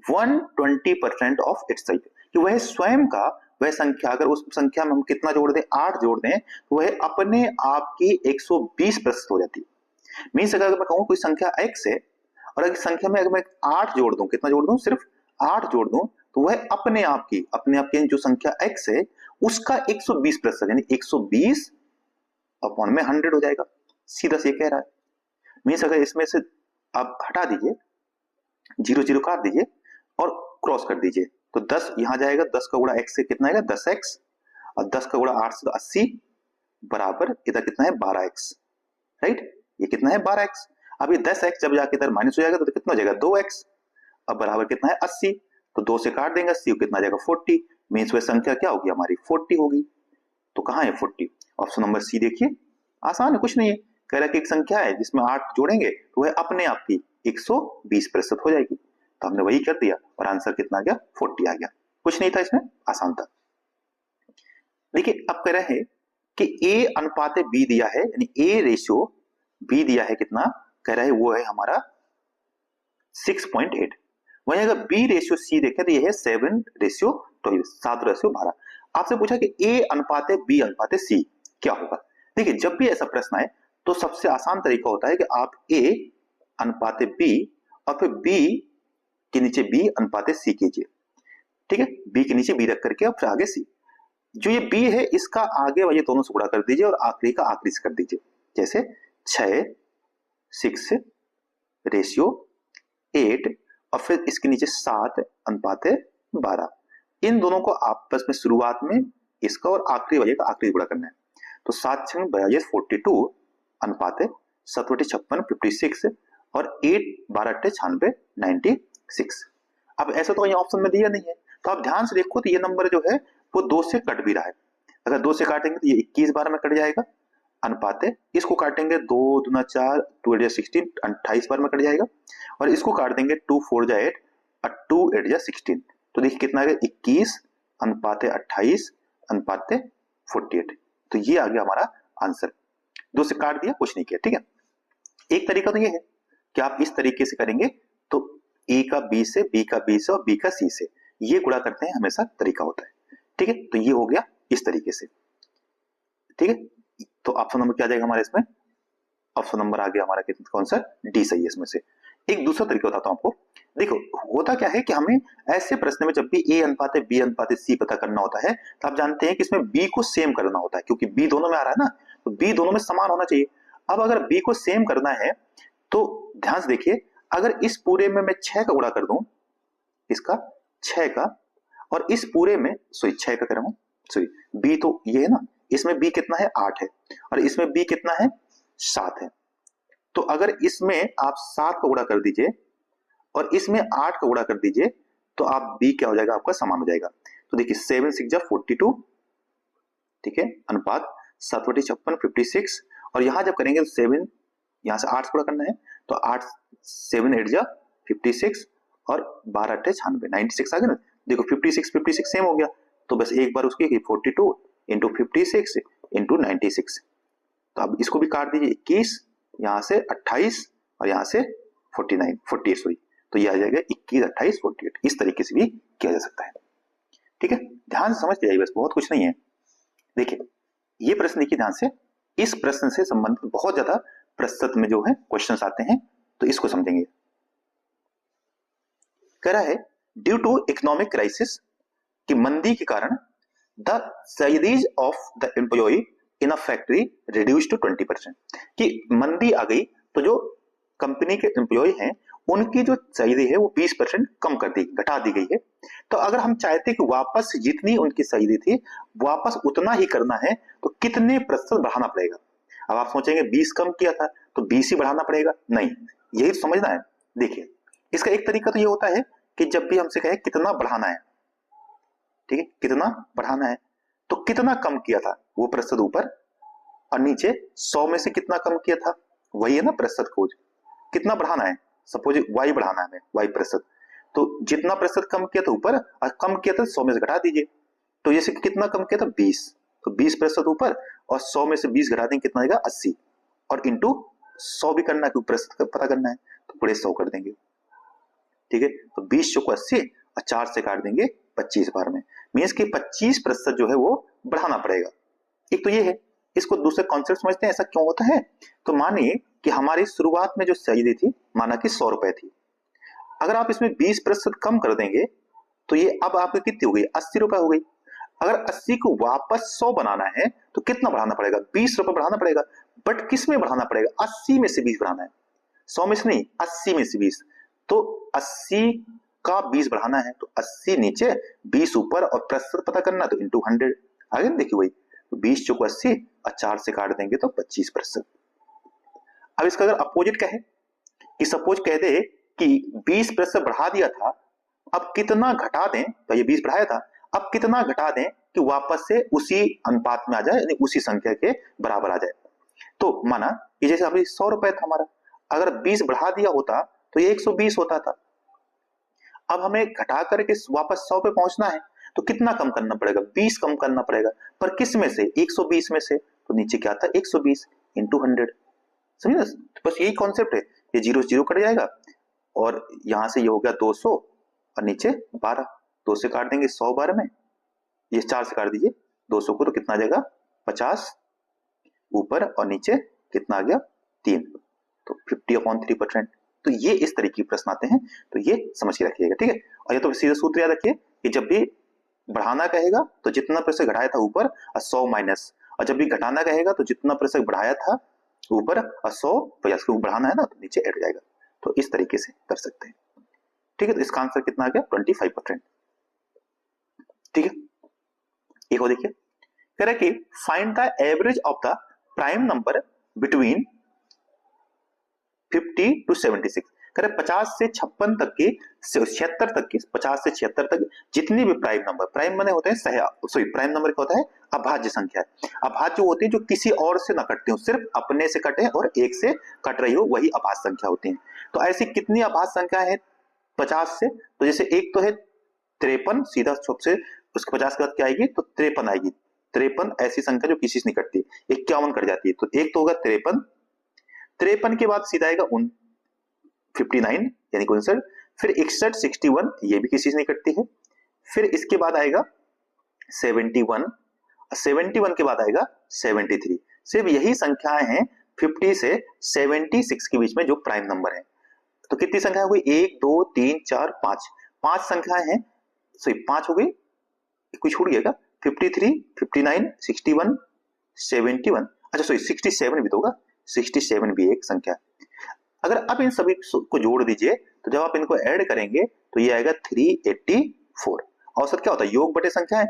120% of itself, कि वह स्वयं का वह संख्या, अगर उस संख्या में हम कितना जोड़ दें, 8 जोड़ दें, तो वह अपने आप की 120% हो जाती है। मीन्स अगर मैं कहूं कोई संख्या x है और अगर संख्या में अगर मैं 8 जोड़ दूं, कितना जोड़ दूं, सिर्फ 8 जोड़ दूं, तो वह अपने आप की जो संख्या x है उसका 120%, यानी 120 अपॉन में 100 हो जाएगा, सीधा से कह रहा है। मीन्स अगर इसमें से आप हटा दीजिए, 0 0 काट दीजिए और क्रॉस कर दीजिए, तो 10 यहां जाएगा, 10 का गुणा x से कितना आएगा, 10x, और 10 का गुणा 8 से 80 बराबर इधर कितना है, 12x, राइट, ये कितना है 12x। अब ये 10x जब जाके इधर माइनस हो जाएगा तो कितना हो जाएगा, 2x, अब बराबर कितना है 80, तो 2 से काट देंगे 80, कितना आ जाएगा 40, मीन्स वह संख्या क्या होगी हमारी, 40 होगी। तो कहां है 40, ऑप्शन नंबर सी देखिए, आसान है, कुछ नहीं है, कह रहा है कि एक संख्या है जिसमें 8 जोड़ेंगे तो वह अपने आप की 120% हो जाएगी, तो हमने वही कर दिया और आंसर कितना आ गया, 40 आ गया, कुछ नहीं था इसमें, आसान था। देखिए अब कह रहे हैं कि a अनुपात b दिया है, यानी a रेशियो b दिया है कितना, कह रहा है वो है हमारा 6.8। वहीं अगर b रेशियो c देखें तो ये है 7:12। आपसे पूछा कि a अनुपात b अनुपात c क्या होगा। देखिए जब भी ऐसा प्रश्न आए तो सबसे आसान तरीका होता है कि आप a अनुपात b और फिर b के नीचे b अनुपात c कीजिए, ठीक है, b के नीचे b रख करके और फिर आगे c। जो ये b है इसका आगे वाले दोनों से गुणा कर दीजिए और आखिरी का आखिरी से कर दीजिए, जैसे 6 रेशियो 8 और फिर इसके नीचे 7:12। इन दोनों को आपस में शुरुआत में इसका और आखिरी वाले का आखिरी गुणा करना है, तो 7 6 42 42 अनुपात 7/56 56 और 8 12 96 96। अब ऐसा तो यहाँ ऑप्शन में दिया नहीं है, तो आप ध्यान से देखो तो ये नंबर जो है वो 2 से कट भी रहा है। अगर 2 से काटेंगे तो ये 21 बार में कट जाएगा, अनुपात है इसको काटेंगे 2 दूना 4 2 8 16 28 बार में कट जाएगा, और इसको काट देंगे 2 4 8 और 2 8 16, तो देखिए कितना आ गया 21 अनुपात 28 अनुपात 48। तो ये आ गया हमारा आंसर, 2 से काट दिया, कुछ नहीं किया, ठीक है। एक तरीका तो ये है कि आप इस तरीके से करेंगे, तो ए का बी से, बी का बी से और बी का सी से, ये गुणा करते हैं हमेशा तरीका होता है, ठीक है। तो ये हो गया इस तरीके से, ठीक है। तो ऑप्शन नंबर क्या जाएगा हमारे इसमें, ऑप्शन नंबर आ गया हमारा कितना, कौन सा, डी सही है इसमें से। एक दूसरा तरीका बताता हूं आपको, देखो होता क्या है कि हमें ऐसे प्रश्न में जब भी ए अनुपात बी अनुपात सी पता करना होता है तो आप जानते हैं कि इसमें बी को सेम करना होता है, क्योंकि बी दोनों में आ रहा है ना, तो बी दोनों में समान होना चाहिए। अब अगर बी को सेम करना है तो ध्यान से देखिए, अगर इस पूरे में मैं 6 का गुणा कर दूं, इसका 6 का, और इस पूरे में 6 का कर रहा हूं, सॉरी बी तो ये है ना, इसमें b कितना है 8 है और इसमें b कितना है 7 है। तो अगर इसमें आप 7 का गुणा कर दीजिए और इसमें 8 का गुणा कर दीजिए तो आप b क्या हो जाएगा, आपका समान हो जाएगा। तो देखिए 7 6 जा 42, ठीक है, अनुपात 7/56 56। और यहां जब करेंगे तो 7 यहां से 8 से गुणा करना है तो 8 7 8 जा 56 और 12 8 96 96 आ गया ना। देखो 56 56 सेम हो गया, तो बस एक बार उसकी 42 इंटू 56 इंटू 96। तो अब इसको भी काट दीजिए, 21 यहां से 28 और यहां से 48 सॉरी, तो ये आ जाएगा 21 28 48। इस तरीके से भी किया जा सकता है, ठीक है। ध्यान से समझ जाइए, बस बहुत कुछ नहीं है। देखिए ये प्रश्न देखिए ध्यान से, इस प्रश्न से संबंधित बहुत ज्यादा प्रश्न में जो है क्वेश्चंस आते हैं, तो इसको समझेंगे। कह रहा है ड्यू टू इकोनॉमिक क्राइसिस, कि मंदी के कारण the salaries of the employ in a factory reduce to 20%, कि मंदी आ गई तो जो कंपनी के एम्प्लॉय हैं उनकी जो सैलरी है वो 20% कम कर दी, घटा दी गई है। तो अगर हम चाहते कि वापस जितनी उनकी सैलरी थी वापस उतना ही करना है तो कितने प्रतिशत बढ़ाना पड़ेगा। अब आप सोचेंगे 20 कम किया था तो 20 ही बढ़ाना पड़ेगा, नहीं, यही तो समझना है। देखिए इसका एक तरीका तो ये होता है कि जब भी हमसे कहे कितना बढ़ाना है, ठीक है, कितना बढ़ाना है, तो कितना कम किया था वो प्रतिशत ऊपर और नीचे 100 में से कितना कम किया था, वही है ना प्रतिशत खोज। कितना बढ़ाना है, सपोज y बढ़ाना है, y प्रतिशत, तो जितना प्रतिशत कम किया था ऊपर और कम किया था 100 में से घटा दीजिए। तो जैसे कितना कम किया था 20, तो 20% ऊपर और 100 में से 20 घटा देंगे कितना आएगा 80, और इंटू 100 भी करना है, प्रतिशत पता करना है तो पूरे 100 कर देंगे, ठीक है। तो 20 चौको 80 और 4 से काट देंगे 25 बार में, मीन्स कि 25% जो है वो बढ़ाना पड़ेगा। एक तो ये है, इसको दूसरे कॉन्सेप्ट समझते हैं ऐसा क्यों होता है। तो मानिए कि हमारी शुरुआत में जो सैलरी थी माना कि 100 रुपए थी, अगर आप इसमें 20% कम कर देंगे तो ये अब आपकी कितनी हो गई 80 रुपए हो गई। अगर 80 को वापस 100 बनाना है तो कितना बढ़ाना पड़ेगा, 20 रुपए बढ़ाना पड़ेगा। बट किस में बढ़ाना पड़ेगा, 80 में से 20 बढ़ाना है, 100 में से नहीं, 80 में से 20। तो 80 का 20 बढ़ाना है तो 80 नीचे 20 ऊपर और प्रतिशत पता करना तो इंटू 100 आगे ना। देखिए वही तो 20 चौको 80 और 4 से काट देंगे तो 25%। अब इसका अगर अपोजिट कहे कि सपोज कह दे कि 20% बढ़ा दिया था, अब कितना घटा दें, तो ये 20 बढ़ाया था, अब कितना घटा दें कि वापस से उसी अनुपात में आ जाए, यानी उसी संख्या के बराबर आ जाए। तो माना ये जैसे अभी 100 रुपए था हमारा, अगर 20 बढ़ा दिया होता तो ये 120 होता था। अब हमें घटा करके वापस 100 पे पहुंचना है तो कितना कम करना पड़ेगा, 20 कम करना पड़ेगा। पर किस में से, 120 में से, तो नीचे क्या था 120 इंटू 100, समझे ना। बस यही कॉन्सेप्ट है, ये 0 0 कट जाएगा और यहां से ये हो गया 200 और नीचे 12, 2 से काट देंगे 100 बार में, ये 4 से काट दीजिए 200 को, तो कितना आ जाएगा 50 ऊपर और नीचे कितना आ गया 3, तो 50/3%। तो ये इस तरीके के प्रश्न आते हैं, तो ये समझ के रखिएगा, ठीक है। और ये तो सीधा सूत्र याद रखिए कि जब भी बढ़ाना कहेगा तो जितना प्रतिशत घटाया था ऊपर और 100 माइनस, और जब भी घटाना कहेगा तो जितना प्रतिशत बढ़ाया था ऊपर और 100 को बढ़ाना है ना तो नीचे ऐड हो जाएगा। तो इस तरीके से कर सकते हैं, ठीक है। तो इसका आंसर कितना आ गया 25%, ठीक है। एक और देखिए, कह रहा है कि find the average of the prime number between 50 to 76। कह रहे 50 से 56 तक की, 76 तक की, 50 से 76 तक जितनी भी प्राइम नंबर, प्राइम माने होते हैं प्राइम नंबर क्या होता है, अभाज्य संख्या। अभाज्य होती है जो किसी और से ना कटती हो, सिर्फ अपने से कटे और एक से कट रही हो, वही अभाज्य संख्या होती है। तो ऐसी कितनी अभाज्य संख्या है 50 से, तो जैसे एक तो है 53, सीधा सबसे उसके 50 के बाद क्या आएगी तो 53 आएगी। 53 ऐसी संख्या जो किसी से नहीं कटती, 51 कट जाती है, तो एक तो होगा 53, 53 के बाद सीधा आएगा 59 यानी 59, फिर 61 61 ये भी किसी से नहीं कटती है, फिर इसके बाद आएगा 71, 71 के बाद आएगा 73। सिर्फ यही संख्याएं हैं 50 से 76 के बीच में जो प्राइम नंबर है। तो कितनी संख्या हो गई 1 2 3 4 5, 5 संख्याएं हैं, सॉरी 5 हो गई, कोई छूट गया क्या, 53 59 61 71, अच्छा सॉरी 67 भी तो होगा, 67 भी एक संख्या। अगर अब इन सभी को जोड़ दीजिए तो जब आप इनको ऐड करेंगे तो ये आएगा 384। औसत क्या होता है, योग बटे संख्या है,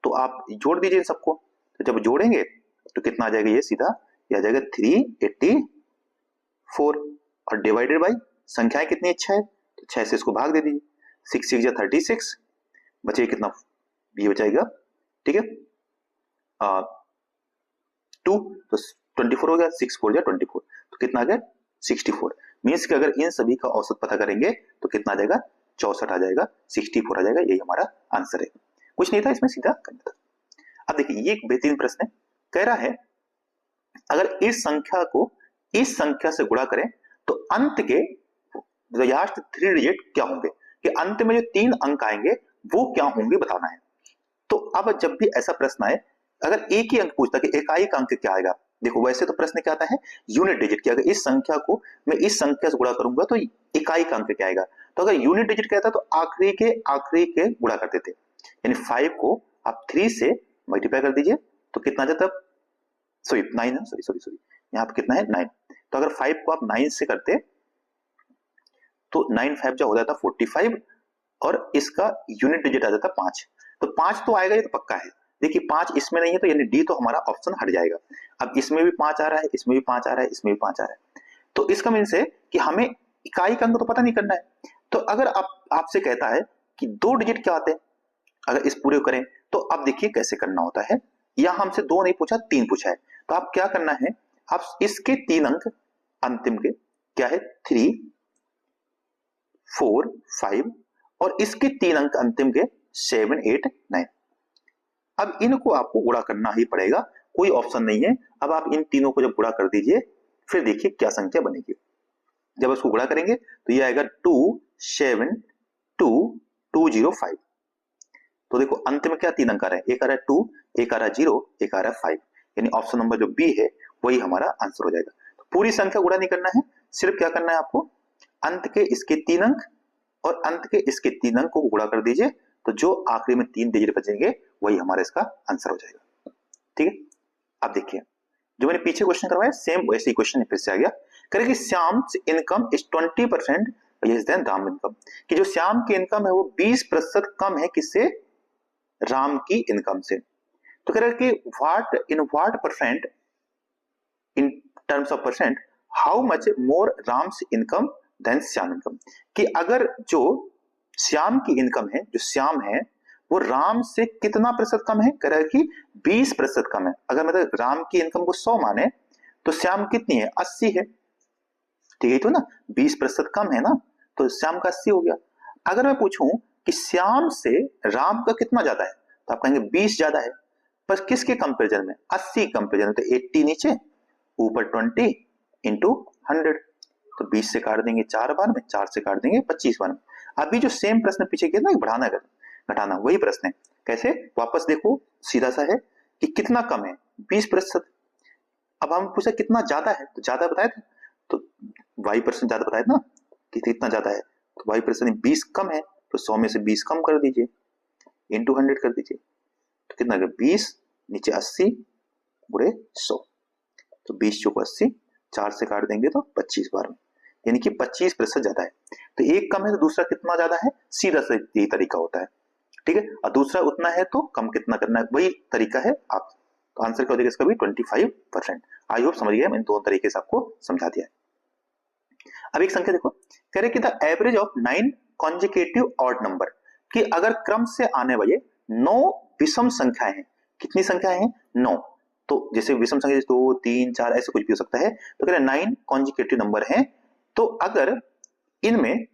तो आप जोड़ दीजिए इन सबको, तो जब जोड़ेंगे तो कितना आ जाएगा, ये सीधा ये आ जाएगा 384 और डिवाइडेड बाई संख्याएं कितनी है 6 तो 6 से इसको भाग दे दीजिए, 6 6 36 बचे कितना ये बचाएगा, ठीक है 2 तो 24 हो गया, 6 4 24 तो कितना आ गया 64। मीन्स कि अगर इन सभी का औसत पता करेंगे तो कितना आ जाएगा 64 आ जाएगा, 64 आ जाएगा, यही हमारा आंसर है। कुछ नहीं था इसमें, सीधा करना था। अब देखिए ये एक बेहतरीन प्रश्न है, कह रहा है अगर इस संख्या को इस संख्या से गुणा करें तो अंत के लास्ट 3 डिजिट क्या होंगे, कि अंत में जो 3 अंक आएंगे वो क्या होंगे बताना है। तो अब जब भी ऐसा प्रश्न आए, अगर एक ही अंक पूछता कि एकाएक अंक क्या आएगा, देखो वैसे तो प्रश्न क्या आता है यूनिट डिजिट की, अगर इस संख्या को मैं इस संख्या से गुणा करूंगा तो एकाएक अंक क्या आएगा, तो अगर यूनिट डिजिट कहता तो आखिरी के गुणा करते थे, यानी 5 को आप 3 से मल्टीप्लाई कर दीजिए तो कितना आ जाता, सॉरी 9 है, सॉरी यहाँ पे कितना है 9, तो अगर 5 को आप 9 से करते तो 9 5 जो हो जाता 45 और इसका यूनिट डिजिट आ जाता 5, तो 5 तो आएगा, ये तो पक्का है। देखिए 5 इसमें नहीं है तो यानी डी तो हमारा ऑप्शन हट जाएगा। अब इसमें भी 5 आ रहा है, इसमें भी 5 आ रहा है, इसमें भी 5 आ रहा है, तो इसका मीन्स है कि हमें इकाई का अंक तो पता नहीं करना है। तो अगर आपसे कहता है कि 2 डिजिट क्या आते हैं, अगर इस पूरे करें तो अब देखिए कैसे करना होता है। या हमसे 2 नहीं पूछा 3 पूछा है, तो आप क्या करना है, आप इसके 3 अंक अंतिम के क्या है 3 4 5 और इसके 3 अंक अंतिम के 7 8 9। अब इनको आपको गुणा करना ही पड़ेगा, कोई ऑप्शन नहीं है। अब आप इन तीनों को जब गुणा कर दीजिए फिर देखिए क्या संख्या बनेगी। जब इसको गुणा करेंगे तो ये आएगा 272205। तो देखो अंत में क्या 3 अंक आ रहा है, एक आ रहा है 2, एक आ रहा है 0, एक आ रहा है 5, यानी ऑप्शन नंबर जो बी है वही हमारा आंसर हो जाएगा। तो पूरी संख्या गुणा नहीं करना है, सिर्फ क्या करना है आपको, अंत के इसके 3 अंक और अंत के इसके 3 अंक को गुणा कर दीजिए, तो जो आखिरी में 3 डिजिट बचेंगे वही हमारा इसका आंसर हो जाएगा। ठीक है, अब देखिए जो मैंने पीछे क्वेश्चन करवाया सेम वैसे ही क्वेश्चन फिर से आ गया, करें Shyam income is 20% less than Ram income, कि जो श्याम की इनकम है वो 20% कम है किससे, राम की इनकम से। तो कह रहा है कि what percent in terms of percent how much more Ram's income than Shyam income, कि अगर जो श्याम की इनकम है, जो श्याम है वो राम से कितना प्रतिशत कम है, कह रहा है कि 20% कम है। अगर मतलब राम की इनकम को 100 माने तो श्याम कितनी है 80 है, ठीक है तो ना 20% कम है ना, तो श्याम का 80 हो गया। अगर मैं पूछूं कि श्याम से राम का कितना ज्यादा है तो आप कहेंगे 20 ज्यादा है, पर किसके कंपेरिजन में, 80 कंपेरिजन, तो 80 नीचे ऊपर 20 इंटू 100, तो 20 से काट देंगे 4 बार में, 4 से काट देंगे 25 बार में। अभी जो सेम प्रश्न पीछे किया ना बढ़ाना घटाना वही प्रश्न है, कैसे वापस देखो सीधा सा है कि कितना कम है 20%। अब हम पूछा कितना ज्यादा है, तो ज्यादा बताया था तो y% ज्यादा बताया था ना कि कितना ज्यादा है, तो y% 20 कम है तो 100 में से 20 कम कर दीजिए इंटू 100 कर दीजिए, तो कितना 20 नीचे 80 गुणे 100, तो 20 चौको 80, 4 से काट देंगे तो 25 बार में, यानी कि 25% ज्यादा है। तो एक कम है तो दूसरा कितना ज्यादा है, सीधा से यही तरीका होता है, ठीक है। और दूसरा उतना है तो कम कितना करना है, वही तरीका है। आप तो आंसर क्या हो जाएगा इसका भी 25%। आई होप समझ गए, मैंने 2 तरीके से आपको समझा दिया है। अब एक संख्या देखो, कह रहे कि the average of 9 consecutive odd number, कि अगर क्रम से आने वाले 9 विषम संख्याएं हैं, कितनी संख्याएं हैं 9, तो जैसे विषम संख्या 2 3 4 ऐसे कुछ भी हो सकता है, तो कह रहे 9 कॉन्जिक्यूटिव नंबर हैं, तो अगर इनमें,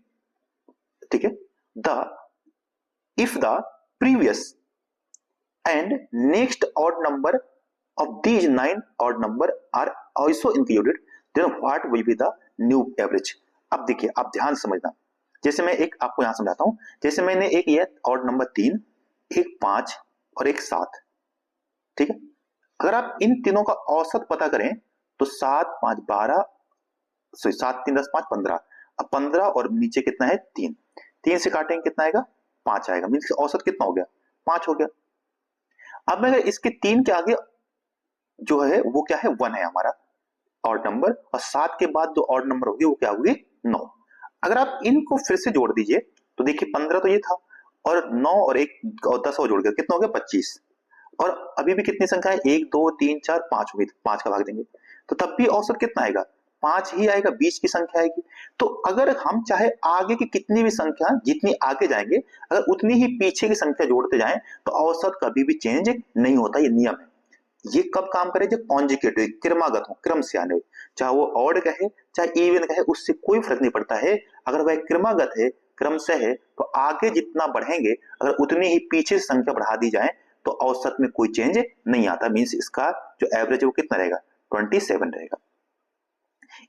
ठीक है, if the previous and next odd number of these 9 odd number are also included, then what will be the new average। अब देखिए आप ध्यान समझना, जैसे मैं एक आपको यहां समझाता हूं, जैसे मैंने एक ये ऑड नंबर 3, एक 5 और एक 7, ठीक है। अगर आप इन तीनों का औसत पता करें तो 7 5 12, 7 3 10 5 15, अब 15 और नीचे कितना है 3, 3 से काटेंगे कितना आएगा 5 आएगा, मीन्स औसत कितना हो गया 5 हो गया। अब मैं इसके 3 के आगे जो है वो क्या है 1 है हमारा ऑड नंबर, और 7 के बाद जो ऑड नंबर होगी वो क्या होगी 9। अगर आप इनको फिर से जोड़ दीजिए तो देखिए 15 तो ये था और 9 और 1 और 10 और जोड़ के कितना हो गया 25। और अभी भी कितनी संख्या है, 1 2 3 4 5 हुई, 5 का भाग देंगे तो तब भी औसत कितना आएगा, 5 ही आएगा, बीच की संख्या आएगी। तो अगर हम चाहे आगे की कितनी भी संख्या, जितनी आगे जाएंगे अगर उतनी ही पीछे की संख्या जोड़ते जाएं तो औसत कभी भी चेंज नहीं होता, ये नियम है। ये कब काम करे, जब कॉन्जिक्यूटिव क्रमागत हो, क्रम से आने हो, चाहे वो ऑड कहे चाहे इवन कहे, उससे कोई फर्क नहीं पड़ता है। अगर वह क्रमागत है, क्रम से है, तो आगे जितना बढ़ेंगे अगर उतनी ही पीछे संख्या बढ़ा दी जाए तो औसत में कोई चेंज नहीं आता। मींस इसका जो एवरेज है वो कितना रहेगा, 27 रहेगा।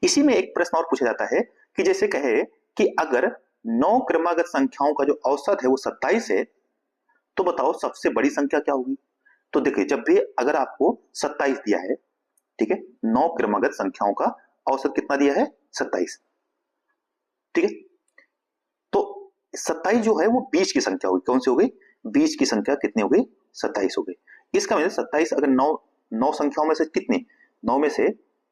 इसी में एक प्रश्न और पूछा जाता है कि जैसे कहे कि अगर 9 क्रमागत संख्याओं का जो औसत है वो 27 है तो बताओ सबसे बड़ी संख्या क्या होगी। तो देखिए जब भी अगर आपको 27 दिया है, ठीक है, 9 क्रमागत संख्याओं का औसत कितना दिया है, 27, ठीक है, तो 27 जो है वो बीच की संख्या होगी। कौन सी हो गई, बीच की संख्या कितनी हो गई, 27 हो गई। इसका मतलब 27 अगर 9 संख्याओं में से कितनी, 9 में से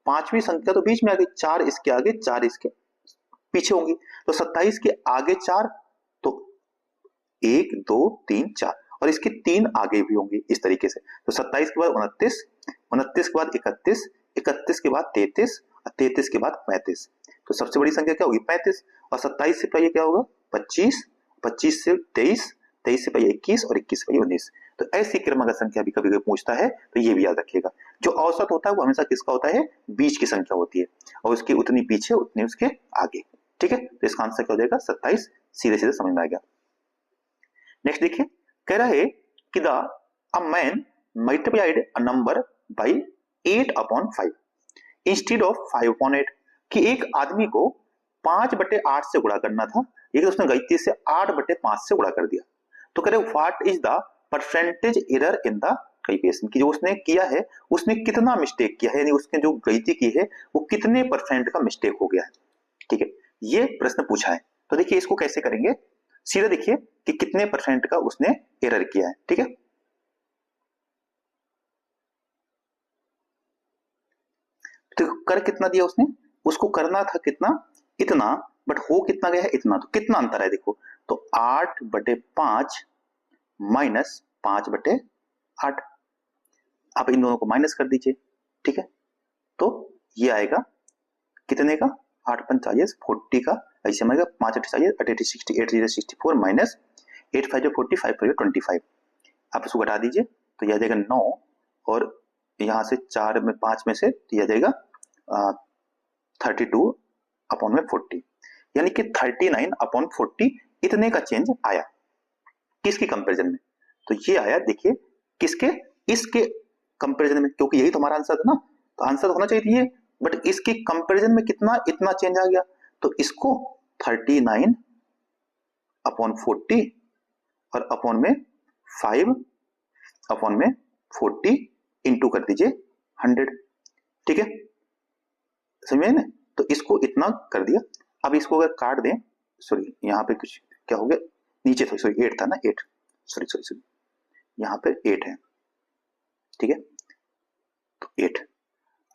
पांचवी संख्या तो बीच में आ गई, 4 इसके आगे 4 इसके पीछे होंगी, तो 27 के आगे 4 तो 1 2 3 4 और इसके 3 आगे भी होंगे इस तरीके से। तो 27 के बाद 29, 29 के बाद 31, 31 के बाद 33 और 33 के बाद 35, तो सबसे बड़ी संख्या क्या होगी, 35। और 27 से पहले क्या होगा, 25, 25 से 23, 23 से पहले 21 और 21 से पहले 19। तो ऐसी क्रमागत संख्या भी कभी कभी पूछता है, तो ये भी याद रखिएगा। जो औसत होता है वो हमेशा किसका होता है, बीच की संख्या होती है और उसके उतनी पीछे उतनी उसके आगे, ठीक है। तो इसका आंसर क्या हो जाएगा, 27, सीधे सीधे समझ में आ गया। नेक्स्ट देखिए, कह रहा है कि the a man multiplied a number by 8/5 instead of 5/8, कि एक आदमी को 5/8 से गुणा करना था, लेकिन उसने गलती से 8/5 से गुणा कर दिया। तो कह रहे what is the percentage error in the calculation, कि जो उसने किया है उसने कितना मिस्टेक किया है, यानी उसने जो गलती की है वो कितने परसेंट का मिस्टेक हो गया है, ठीक है, ये प्रश्न पूछा है। तो देखिए इसको कैसे करेंगे, सीधा देखिए कि कितने परसेंट का उसने एरर किया है, ठीक है। तो कर कितना दिया उसने, उसको करना था कितना, इतना, बट हो कितना गया है, इतना। तो कितना अंतर है देखो, तो 8/5 माइनस 5/8, आप इन दोनों को माइनस कर दीजिए, ठीक है। तो ये आएगा कितने का, 8×5 40 का, ऐसे आएगा 5×8 = 8 60 8 0 64 माइनस 8 5 40 5 5 25, आप इसको घटा दीजिए तो यह आ जाएगा 9 और यहाँ से 4 में 5 में से तो यह आ जाएगा 32/40, यानी कि 39/40 इतने का चेंज आया। किसके कंपैरिजन में, तो ये आया देखिए किसके, इसके कंपैरिजन में, क्योंकि यही तो हमारा आंसर था ना, तो आंसर होना चाहिए ये, बट इसके कंपैरिजन में कितना, इतना चेंज आ गया। तो इसको 39/40 और अपॉन में 5/40 इंटू कर दीजिए 100, ठीक है, समझे ना। तो इसको इतना कर दिया। अब इसको अगर काट दें, सॉरी यहाँ पे कुछ क्या हो गया, नीचे तो सॉरी 8 था ना, 8, सॉरी यहाँ पे 8 है, ठीक है, तो 8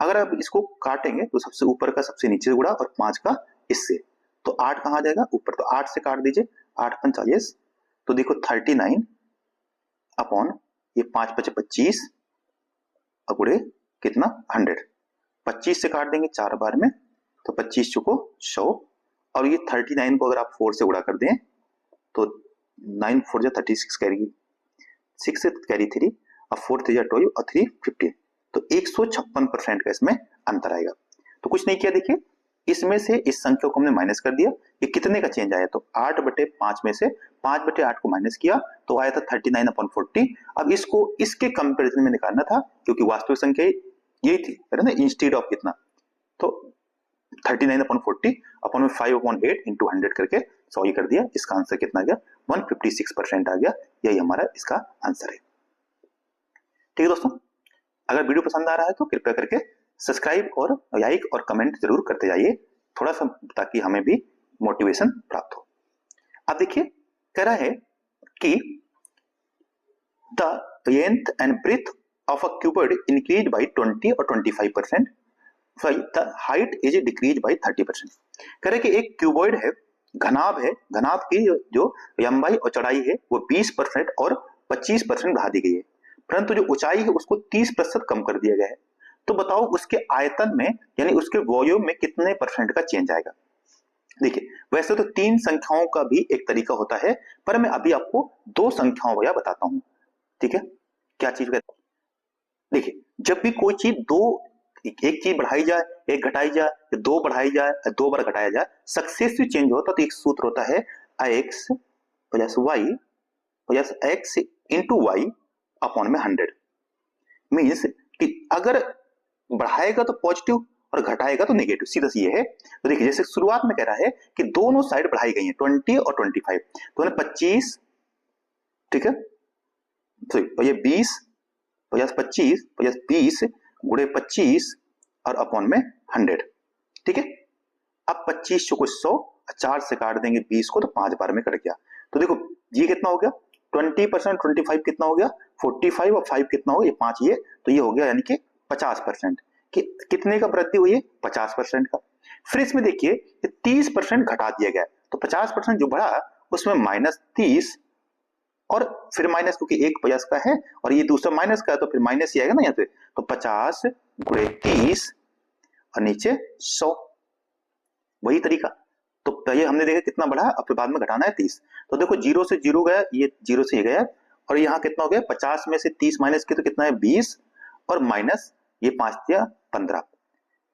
अगर आप इसको काटेंगे तो सबसे ऊपर का सबसे नीचे से गुणा और 5 का इससे, तो 8 कहाँ जाएगा ऊपर, तो 8 से काट दीजिए, 8×5 तो देखो 39 अपॉन ये 5×5 और गुणे कितना 100, 25 से काट देंगे 4 बार में तो 25 चुको 100, और ये 39 को अगर आप 4 से गुणा कर दें तो 9 4 जा 36 कैरी, 6 से कैरी 3 और 4 3 जा 12 और 3 15, तो 156% का इसमें अंतर आएगा। तो कुछ नहीं किया, देखिए इसमें से इस संख्या को हमने माइनस कर दिया, ये कितने का चेंज आया, तो 8/5 में से 5/8 को माइनस किया तो आया था 39/40। अब इसको इसके कंपैरिजन में निकालना था क्योंकि वास्तविक संख्या यही थी, है ना, इंस्टेड ऑफ कितना, तो 39/40 अपॉन में 5/8 इंटू 100 करके 100 ही कर दिया। इसका आंसर कितना आ गया, 156% आ गया। यही हमारा इसका आंसर है, ठीक है दोस्तों। अगर वीडियो पसंद आ रहा है तो कृपया करके सब्सक्राइब और लाइक और कमेंट जरूर करते जाइए थोड़ा सा, ताकि हमें भी मोटिवेशन प्राप्त हो। अब देखिए कह रहा है कि the length and breadth of a cuboid increase by 20 और 25%, the height is decrease by 30%। कह रहे कि एक क्यूबॉइड है, घनाभ है, घनाभ की जो लंबाई और चौड़ाई है वो 20% और 25% बढ़ा दी गई है, परंतु जो ऊंचाई है उसको 30% कम कर दिया गया है। तो बताओ उसके आयतन में यानी उसके वॉल्यूम में कितने परसेंट का चेंज आएगा। देखिए वैसे तो 3 संख्याओं का भी एक तरीका होता है, पर मैं अभी आपको 2 संख्याओं का बताता हूं। ठीक है, क्या चीज कहते हैं? देखिए जब भी कोई चीज दो, एक चीज बढ़ाई जाए, एक घटाई जाए, या दो बढ़ाई जाए, या दो बार घटाया जाए, सक्सेसिव चेंज होता तो एक सूत्र होता है x plus y plus x into y upon में 100। मीन्स कि अगर बढ़ाएगा तो पॉजिटिव और घटाएगा तो नेगेटिव, सीधा सी ये है। तो देखिए जैसे शुरुआत में कह रहा है कि दोनों साइड बढ़ाई गई हैं 20 और 25, तो 25, ठीक है, तो ये 20 प्लस 25 प्लस 20 गुणे 25 और अपॉन में 100। ठीक है, अब 25 को 100, 4 से काट देंगे 20 को तो 5 बार में कट गया। तो देखो ये कितना हो गया 20%, 25 कितना हो गया 45 और 5 कितना हो गया 5, ये तो ये हो गया यानी कि 50% कि कितने का वृद्धि हुई है 50% का। फिर इसमें देखिए 30% घटा दिया गया, तो 50% जो बढ़ा उसमें -30 और फिर माइनस, क्योंकि एक 50 का है और ये दूसरा माइनस का है तो फिर माइनस ही आएगा ना यहाँ पे, तो 50 गुणे 30 और नीचे 100, वही तरीका। तो पहले हमने देखा कितना बढ़ा, अब फिर बाद में घटाना है 30। तो देखो 0 से 0 गया, ये 0 से ये गया, और यहाँ कितना हो गया 50 में से 30 माइनस किया तो कितना है 20 और माइनस ये 5 दिया 15,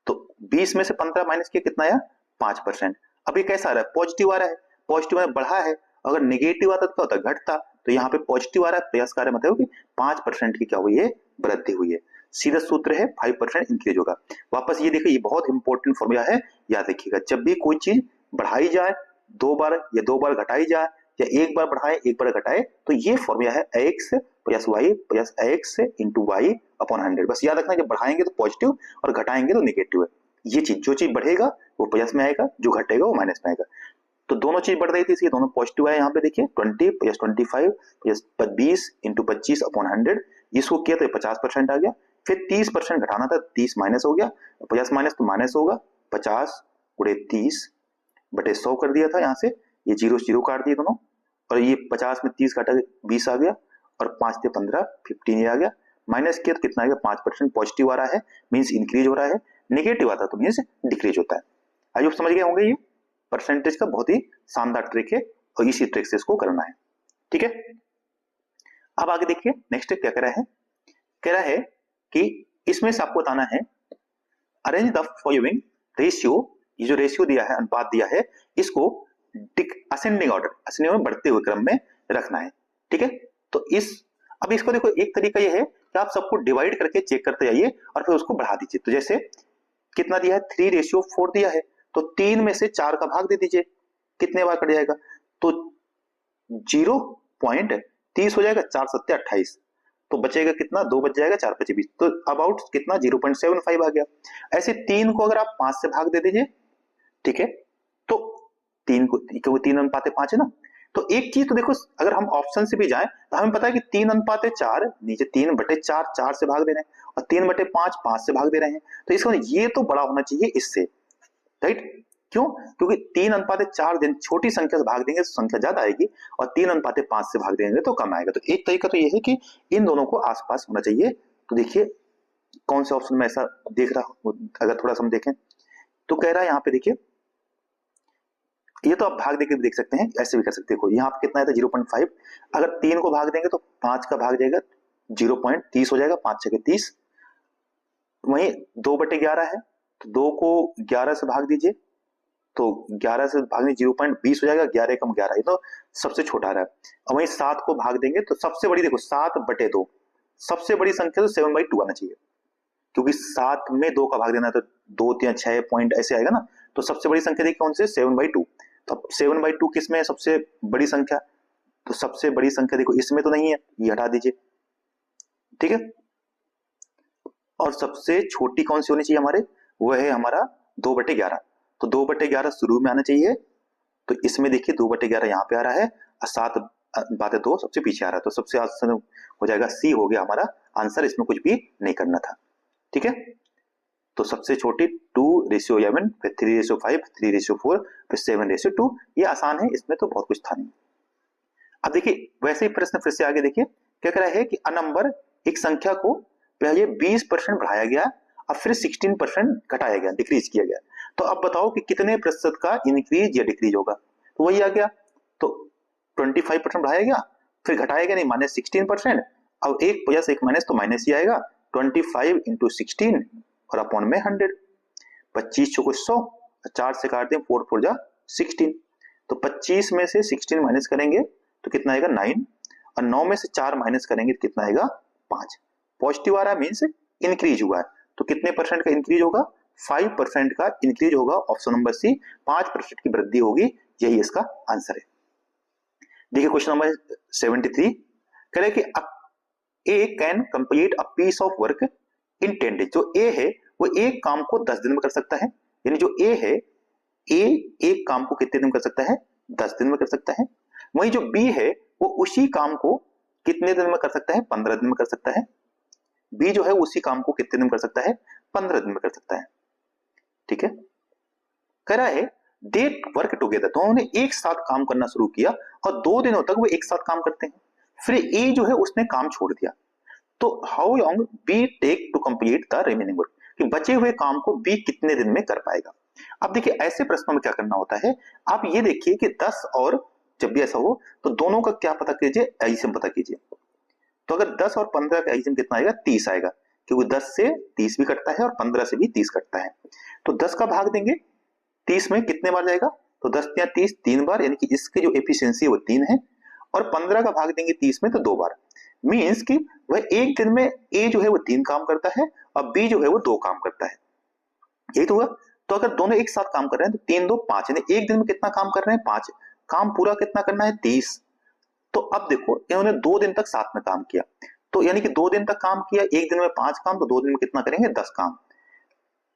तो 20 में से 15 माइनस किया कितना आया 5%। अब ये कैसा आ रहा है पॉजिटिव आ रहा है, पॉजिटिव में बढ़ा है, अगर नेगेटिव आता तो क्या होता घटता, तो यहाँ पे पॉजिटिव आ रहा है, प्रयास कार्य मतलब कि 5% की क्या हुई है वृद्धि हुई है। सीधा सूत्र है 5% इंक्रीज होगा। वापस ये देखिए ये बहुत इंपॉर्टेंट फॉर्मूला है, याद रखिएगा जब भी कोई चीज बढ़ाई जाए 2 बार या 2 बार घटाई जाए या 1 बार बढ़ाए 1 बार घटाए, तो ये फॉर्मूला है x plus y plus x into y upon 100। बस याद रखना जब बढ़ाएंगे तो पॉजिटिव और घटाएंगे तो नेगेटिव है। ये चीज जो चीज बढ़ेगा वो प्लस में आएगा, जो घटेगा वो माइनस में आएगा। तो दोनों चीज बढ़ रही थी इसलिए दोनों पॉजिटिव है। यहाँ पे देखिए 20 प्लस 25 प्लस 20 इंटू 25 अपॉन 100, इसको किया तो 50% आ गया। फिर 30% घटाना था, 30 माइनस हो गया, प्लस माइनस तो माइनस होगा, 50 गुणे 30 बटे 100 कर दिया था यहाँ से, ये 0 0 काट दिए दोनों, और ये 50 में 30 काटा 20 आ गया, और 5 से 15 15 आ गया, माइनस किया तो कितना आ गया 5%। पॉजिटिव आ रहा है मीन्स इंक्रीज हो रहा है, नेगेटिव आता तो मीन्स डिक्रीज होता है। आज आप समझ गए होंगे, ये परसेंटेज का बहुत ही शानदार ट्रिक है और इसी ट्रिक से इसको करना है। ठीक है, अब आगे देखिए नेक्स्ट क्या कह रहा है, कह रहा है कि इसमें से आपको बताना है अरेंज द फॉलोइंग रेशियो, ये जो रेशियो दिया है अनुपात दिया है इसको असेंडिंग ऑर्डर, असेंडिंग में बढ़ते हुए क्रम में रखना है। ठीक है, तो अब इसको देखो एक तरीका ये है कि आप सबको डिवाइड करके चेक करते जाइए और फिर उसको बढ़ा दीजिए। तो जैसे कितना दिया है 3:4 दिया है, तो 3 में से 4 का भाग दे दीजिए, कितने बार कट जाएगा, तो 0.30 हो जाएगा, 4 सत्ते 28, तो बचेगा कितना 2 बच जाएगा, 4 5 20, तो अबाउट कितना 0.75 आ गया। ऐसे 3 को अगर आप 5 से भाग दे दीजिए, ठीक है, तो 3 को, क्योंकि 3:5 है ना, तो एक चीज तो देखो अगर हम ऑप्शन से भी जाएं तो हमें पता है कि 3:4 नीचे 3/4 4 से भाग दे रहे हैं और 3/5 5 से भाग दे रहे हैं, तो इसका ये तो बड़ा होना चाहिए इससे, राइट? क्यों? क्योंकि 3:4 दिन छोटी संख्या से भाग देंगे तो संख्या ज्यादा आएगी और 3:5 से भाग देंगे तो कम आएगा। तो एक तरीका तो ये है कि इन दोनों को आसपास होना चाहिए। तो देखिए कौन से ऑप्शन में ऐसा देख रहा हूं, अगर थोड़ा सा हम देखें तो कह रहा है यहाँ पे देखिए, ये तो आप भाग देके भी देख सकते हैं, ऐसे भी कर सकते हो। यहाँ पे कितना है 0.5, अगर 3 को भाग देंगे तो 5 का भाग जाएगा 0.30 हो जाएगा, 5 6 30। वहीं 2/11 है तो 2 को 11 से भाग दीजिए, तो 11 से भागने 0.20 हो जाएगा, 11 कम 11, ये तो सबसे छोटा रहा है। और वहीं 7 को भाग देंगे तो सबसे बड़ी देखो 7/2, सबसे बड़ी संख्या तो 7/2 आना चाहिए, क्योंकि 7 में 2 का भाग देना तो 2 3 6 पॉइंट ऐसे आएगा ना, तो सबसे बड़ी संख्या देखिए कौन सी 7/2। तो 7/2 किस में है सबसे बड़ी संख्या, तो सबसे बड़ी संख्या देखो इसमें तो नहीं है, ये हटा दीजिए, ठीक है। और सबसे छोटी कौन सी होनी चाहिए हमारे, वो है हमारा 2/11, तो 2/11 शुरू में आना चाहिए, तो इसमें देखिए 2/11 यहाँ पे आ रहा है और 7/2 सबसे पीछे आ रहा है, तो सबसे आसान हो जाएगा सी हो गया हमारा आंसर, इसमें कुछ भी नहीं करना था। ठीक है, तो सबसे छोटी 2:11, फिर 3:5, 3:4, फिर 7:2, ये आसान है, इसमें तो बहुत कुछ था नहीं। अब देखिए वैसे ही प्रश्न फिर से आगे देखिए क्या कह रहा है कि अ नंबर एक संख्या को पहले 20% बढ़ाया गया और फिर 16% घटाया गया, डिक्रीज किया गया। तो अब बताओ कि कितने प्रतिशत का इंक्रीज या डिक्रीज होगा। तो वही आ गया, तो 25% बढ़ाया गया, फिर घटाया गया नहीं, माइनस 16%। अब एक प्लस एक माइनस तो माइनस ही आएगा, 25 इंटू 16 और अपॉन में 100। 25 चौको 100, 4 से काट दें, 4 4 जा 16। तो 25 में से 16 माइनस करेंगे तो कितना आएगा 9, और 9 में से 4 माइनस करेंगे तो कितना आएगा 5। पॉजिटिव आ रहा है मीन्स इंक्रीज हुआ है। तो कितने परसेंट का इंक्रीज होगा, 5% का इंक्रीज होगा। ऑप्शन नंबर सी, 5% की वृद्धि होगी, यही इसका आंसर है। देखिए क्वेश्चन नंबर 73 कह रहे कि A can complete a piece of work in 10 days. जो ए है वो एक काम को 10 दिन में कर सकता है, यानी जो ए है, ए एक काम को कितने दिन में कर सकता है, 10 दिन में कर सकता है। वहीं जो बी है वो उसी काम को कितने दिन में कर सकता है, 15 दिन में कर सकता है। बी जो है उसी काम को कितने दिन में कर सकता है, 15 दिन में कर सकता है। ठीक है, कह रहा है दे वर्क टुगेदर, दोनों ने एक साथ काम करना शुरू किया और 2 दिनों तक वो एक साथ काम करते हैं। फिर ए जो है उसने काम छोड़ दिया, तो how long be take to complete the remaining work, कि बचे हुए काम को बी कितने दिन में कर पाएगा। अब देखिए ऐसे प्रश्नों में क्या करना होता है, आप ये देखिए कि 10 और जब भी ऐसा हो तो दोनों का क्या पता कीजिए, एलसीएम पता कीजिए। तो अगर 10 और 15 का एलसीएम कितना आएगा, 30 आएगा, क्योंकि 10 से 30 भी कटता है और 15 से भी 30 कटता है। तो 10 का भाग देंगे 30 में कितने बार जाएगा, तो 10 या 30 3 बार, यानी कि इसकी जो एफिशिएंसी है वो 3 है। और 15 का भाग देंगे 30 में तो 2 बार, मीन्स कि वह एक दिन में ए जो है वो 3 काम करता है और बी जो है वो 2 काम करता है। यही तो हुआ। तो अगर दोनों एक साथ काम कर रहे हैं तो 3 2 5, यानी एक दिन में कितना काम कर रहे हैं, 5। काम पूरा कितना करना है, 30। तो अब देखो इन्होंने 2 दिन तक साथ में काम किया, तो यानी कि 2 दिन तक काम किया, एक दिन में 5 काम, तो 2 दिन में कितना करेंगे, 10 काम।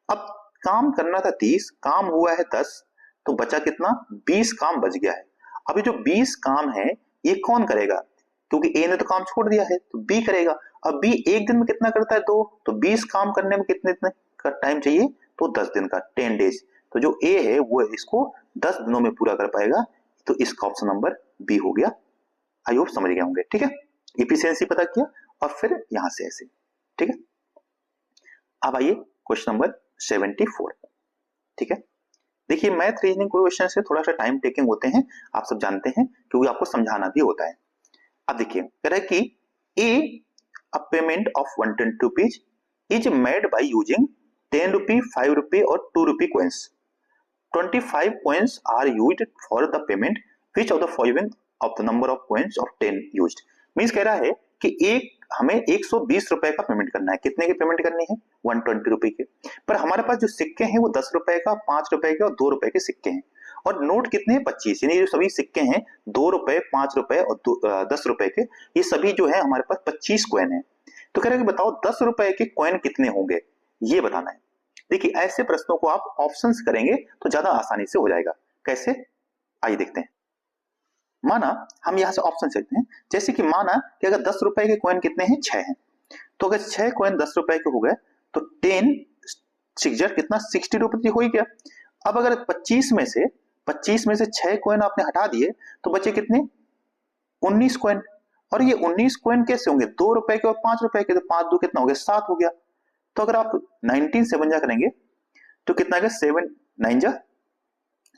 अब काम करना था 30, काम हुआ है 10, तो बचा कितना, 20 काम बच गया है। अब ये जो 20 काम है ये कौन करेगा, क्योंकि ए ने तो काम छोड़ दिया है तो बी करेगा। अब बी एक दिन में कितना करता है, 2, तो 20 काम करने में कितने दिन का टाइम चाहिए, तो 10 दिन का, 10 डेज। तो जो ए है वो इसको 10 दिनों में पूरा कर पाएगा, तो इसका ऑप्शन नंबर बी हो गया। आई होप समझ गए होंगे। ठीक है, इफिशियंसी पता किया और फिर यहां से ऐसे। ठीक है, अब आइए क्वेश्चन नंबर 74। ठीक है, देखिए मैथ रीजनिंग क्वेश्चन से थोड़ा सा टाइम टेकिंग होते हैं, आप सब जानते हैं, क्योंकि आपको समझाना भी होता है। अब देखिए कह रहा है कि A a payment of 120 rupees is made by using 10 rupee, 5 rupee और 2 rupee coins. 25 coins are used for the payment. Which of the following of the number of coins of 10 used? Means कह रहा है कि एक हमें 120 रुपए का payment करना है। कितने की पेमेंट करनी है, 120 रुपए के। पर हमारे पास जो सिक्के हैं वो 10 रुपए का, 5 रुपए के और 2 रुपए के सिक्के हैं। और नोट कितने हैं, 25, यानी जो सभी सिक्के हैं 2 रुपए, 5 रुपए और 10 रुपए के, ये सभी जो है हमारे पास 25 कॉइन है। तो कह रहे हैं कि बताओ 10 रुपए के कॉइन कितने होंगे, ये बताना है। देखिए ऐसे प्रश्नों को आप ऑप्शंस करेंगे तो ज्यादा आसानी से हो जाएगा। कैसे, आइए देखते हैं। माना हम यहां से ऑप्शन चलते हैं, जैसे कि माना कि अगर 10 रुपए के कॉइन कितने हैं, 6 हैं। तो अगर 6 कॉइन 10 रुपए के हो गए तो 10 6 कितना, 60 रुपए हो ही गया। अब अगर 25 में से 6 कॉइन आपने हटा दिए तो बचे कितने, 19 कॉइन। और ये 19 कॉइन कैसे होंगे, 2 रुपए के और 5 रुपए के, तो 5 2 कितना हो गया, 7 हो गया। तो अगर आप 19 7 जा करेंगे तो कितना आएगा, 7 9 जा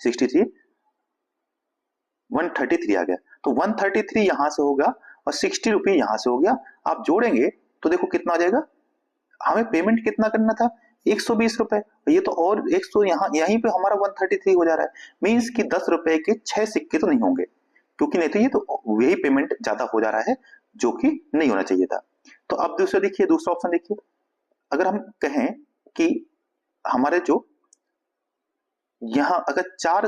63, 133 आ गया। तो 133 यहां से होगा और 60 रुपये यहां से हो गया। आप जोड़ेंगे तो देखो कितना आ जाएगा, हमें पेमेंट कितना करना था, 120 रुपए। ये तो और 100 यहीं पे हमारा 133 हो जा रहा है। मींस कि 10 रुपए के 6 सिक्के तो नहीं होंगे, क्योंकि नहीं तो ये तो वही पेमेंट ज्यादा हो जा रहा है, जो कि नहीं होना चाहिए था। तो अब दूसरा देखिए, दूसरा ऑप्शन देखिए, अगर हम कहें कि हमारे जो यहां अगर 4,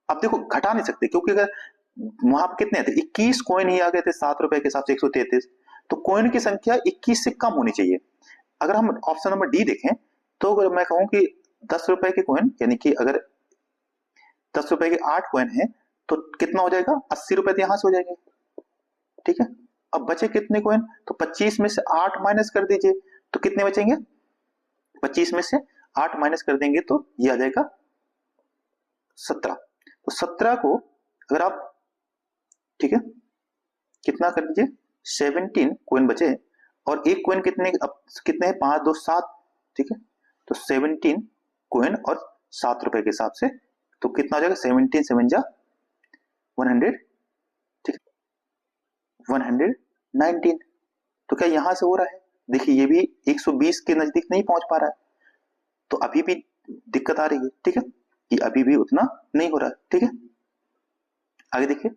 अब देखो घटा नहीं सकते, क्योंकि अगर वहां पर कितने थे, 21 कॉइन ही आ गए थे 7 रुपए के हिसाब से 133, तो कॉइन की संख्या 21 से कम होनी चाहिए। अगर हम ऑप्शन नंबर डी देखें तो अगर मैं कहूं कि 10 रुपए के कॉइन, यानी कि अगर 10 रुपए के 8 कॉइन है तो कितना हो जाएगा, 80 रुपए तो यहां से हो जाएंगे। ठीक है, अब बचे कितने कॉइन, तो 25 में से 8 माइनस कर दीजिए तो कितने बचेंगे, 25 में से 8 माइनस कर देंगे तो ये आ जाएगा 17। तो 17 को अगर आप, ठीक है, कितना कर दीजिए, 17 कॉइन बचे और एक कॉइन कितने हैं, 5 2 7, ठीक है। तो 17 कॉइन और 7 रुपए के हिसाब से, तो कितना हो जाएगा, 17 7 जा 100, ठीक है, 119। तो क्या यहां से हो रहा है, देखिए ये भी 120 के नजदीक नहीं पहुंच पा रहा है, तो अभी भी दिक्कत आ रही है, ठीक है, कि अभी भी उतना नहीं हो रहा है, ठीक है। आगे देखिए,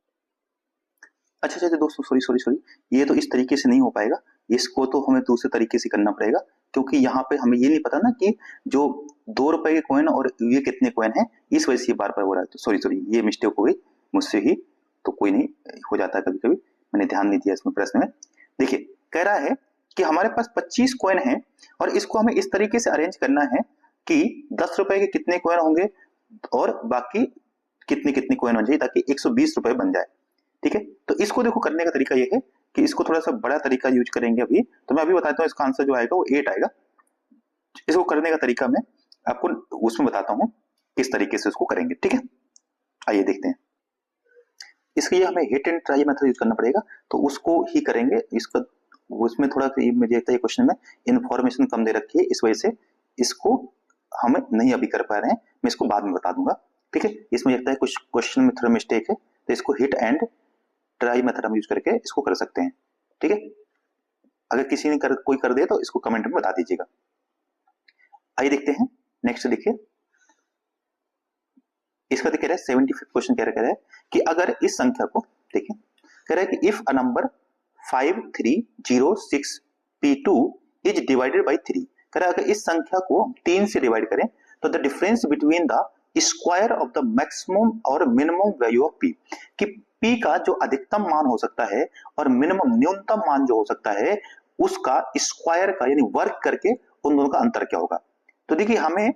अच्छा दोस्तों, सॉरी, ये तो इस तरीके से नहीं हो पाएगा, इसको तो हमें दूसरे तरीके से करना पड़ेगा, क्योंकि यहाँ पे हमें ये नहीं पता ना कि जो 2 रुपए के कॉइन और ये कितने कॉइन है, इस वजह से बार बार हो रहा है। तो सॉरी, ये मिस्टेक हो गई मुझसे ही, तो कोई नहीं, हो जाता है कभी कभी, मैंने ध्यान नहीं दिया इसमें प्रश्न में। देखिए कह रहा है कि हमारे पास 25 कॉइन है और इसको हमें इस तरीके से अरेंज करना है कि 10 रुपए के कितने कॉइन होंगे और बाकी कितने कितने कॉइन हो जाए, ताकि 120 रुपए बन जाए, ठीक है। तो इसको देखो करने का तरीका ये है कि इसको थोड़ा सा बड़ा तरीका यूज करेंगे अभी, तो मैं अभी बताता हूँ, इसका आंसर जो आएगा वो 8 आएगा। इसको करने का तरीका मैं आपको उसमें बताता हूँ किस तरीके से उसको करेंगे, ठीक है। आइए देखते हैं, इसके लिए हमें hit and try method use करना पड़ेगा, तो उसको ही करेंगे। इसका उसमें थोड़ा मुझे लगता है क्वेश्चन में इन्फॉर्मेशन कम दे रखी है, इस वजह से इसको हम नहीं अभी कर पा रहे हैं, मैं इसको बाद में बता दूंगा, ठीक है। इसमें लगता है कुछ क्वेश्चन में थोड़ा मिस्टेक है, तो इसको हिट एंड ट्राई मेथड हम यूज करके इसको कर सकते हैं, ठीक है। अगर किसी ने कोई कर दे तो इसको कमेंट में बता दीजिएगा। आइए देखते हैं नेक्स्ट, देखिए इसका कह रहा है 75 क्वेश्चन कह रहा है कि अगर इस संख्या को देखिए, कह रहा है कि if a number 5306 P2 is divided by 3, कह रहा है अगर इस संख्या को 3 से डिवाइड करें तो the difference between the square of the maximum और मिनिमम वैल्यू ऑफ P, कि P का जो अधिकतम मान हो सकता है और मिनिमम न्यूनतम मान जो हो सकता है उसका स्क्वायर का यानी वर्ग करके उन दोनों का अंतर क्या होगा। तो देखिए हमें,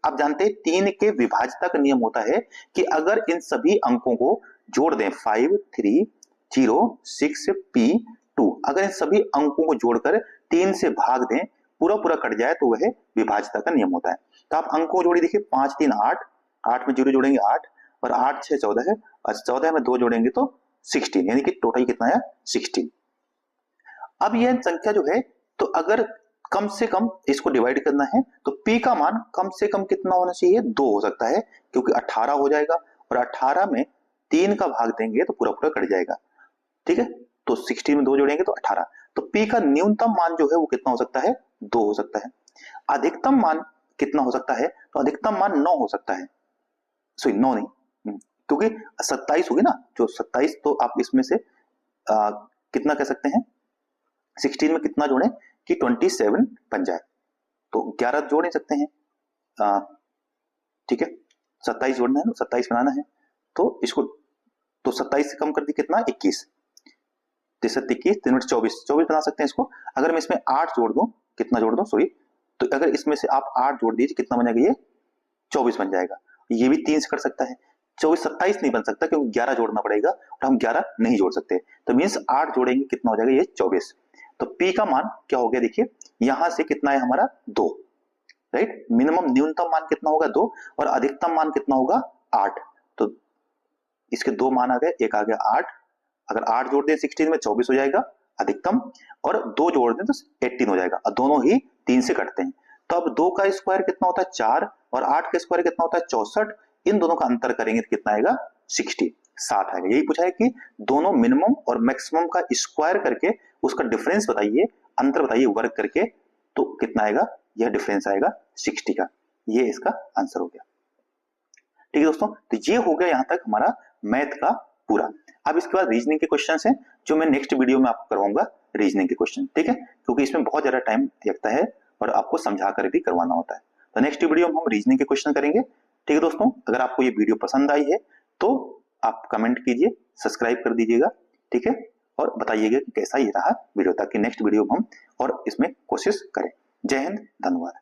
आप जानते हैं 3 के विभाज्यता का नियम होता है कि अगर इन सभी अंकों को जोड़ दें 5306 P2, अगर इन सभी अंकों को जोड़कर 3 से भाग दें, पूरा पूरा कट जाए तो वह विभाज्यता का नियम होता है। तो आप अंकों को जोड़िए, देखिए 5 3 8, 8 में 0 जोड़ेंगे 8 और 8 6 14 है, और 14 में 2 जोड़ेंगे तो 16, यानी कि टोटल कितना है 16। अब यह संख्या जो है, तो अगर कम से कम इसको डिवाइड करना है तो P का मान कम से कम कितना होना चाहिए, 2 हो सकता है, क्योंकि 18 हो जाएगा और 18 में 3 का भाग देंगे तो पूरा पूरा कट जाएगा, ठीक है। तो 16 में 2 जोड़ेंगे तो 18, तो P का न्यूनतम मान जो है वो कितना हो सकता है, 2 हो सकता है। अधिकतम मान कितना हो सकता है, तो अधिकतम मान 9 हो सकता है, सॉरी 9 नहीं, क्योंकि 27 होगी ना, जो 27, तो आप इसमें से कितना कह सकते हैं, 16 में कितना जोड़ें कि 27 बन जाए, तो 11 जोड़ नहीं सकते हैं, ठीक है, 27 जोड़ना है ना, 27 बनाना है, तो इसको तो 27 से कम कर दी कितना 21, 21 3 24 बना सकते हैं इसको। अगर मैं इसमें 8 जोड़ दूं, कितना जोड़ दूं सॉरी, तो अगर इसमें से आप 8 जोड़ दीजिए कितना बन जाएगा, ये 24 बन जाएगा। ये भी 3 से कर सकता है, 24 27 नहीं बन सकता क्योंकि 11 जोड़ना पड़ेगा और हम 11 नहीं जोड़ सकते, तो मीन्स 8 जोड़ेंगे कितना हो जाएगा, ये 24। तो P का मान क्या हो गया, देखिए यहां से कितना है हमारा 2, राइट। मिनिमम न्यूनतम मान कितना होगा 2 और अधिकतम मान कितना होगा 8, तो इसके 2 मान आ गए, एक आ गया 8, अगर 8 जोड़ दें 16 में 24 हो जाएगा अधिकतम, और 2 जोड़ दें तो 18 हो जाएगा, और दोनों ही 3 से कटते हैं। तो अब 2 का स्क्वायर कितना होता है 4 और 8 का स्क्वायर कितना होता है 64, इन दोनों का अंतर करेंगे तो कितना आएगा 60, 7 आएगा। यही पूछा है कि दोनों मिनिमम और मैक्सिमम का स्क्वायर करके उसका डिफरेंस बताइए, अंतर बताइए वर्ग करके, तो कितना आएगा, यह डिफरेंस आएगा 60 का, ये इसका आंसर हो गया, ठीक है दोस्तों। तो ये हो गया यहाँ तक हमारा मैथ का पूरा। अब इसके बाद रीजनिंग के क्वेश्चन हैं जो मैं नेक्स्ट वीडियो में आपको करवाऊंगा, रीजनिंग के क्वेश्चन, ठीक है, क्योंकि इसमें बहुत ज्यादा टाइम लगता है और आपको समझा कर भी करवाना होता है। तो नेक्स्ट वीडियो में हम रीजनिंग के क्वेश्चन करेंगे, ठीक है दोस्तों। अगर आपको ये वीडियो पसंद आई है तो आप कमेंट कीजिए, सब्सक्राइब कर दीजिएगा, ठीक है, और बताइएगा कि कैसा ये रहा वीडियो, ताकि नेक्स्ट वीडियो में हम और इसमें कोशिश करें। जय हिंद, धन्यवाद।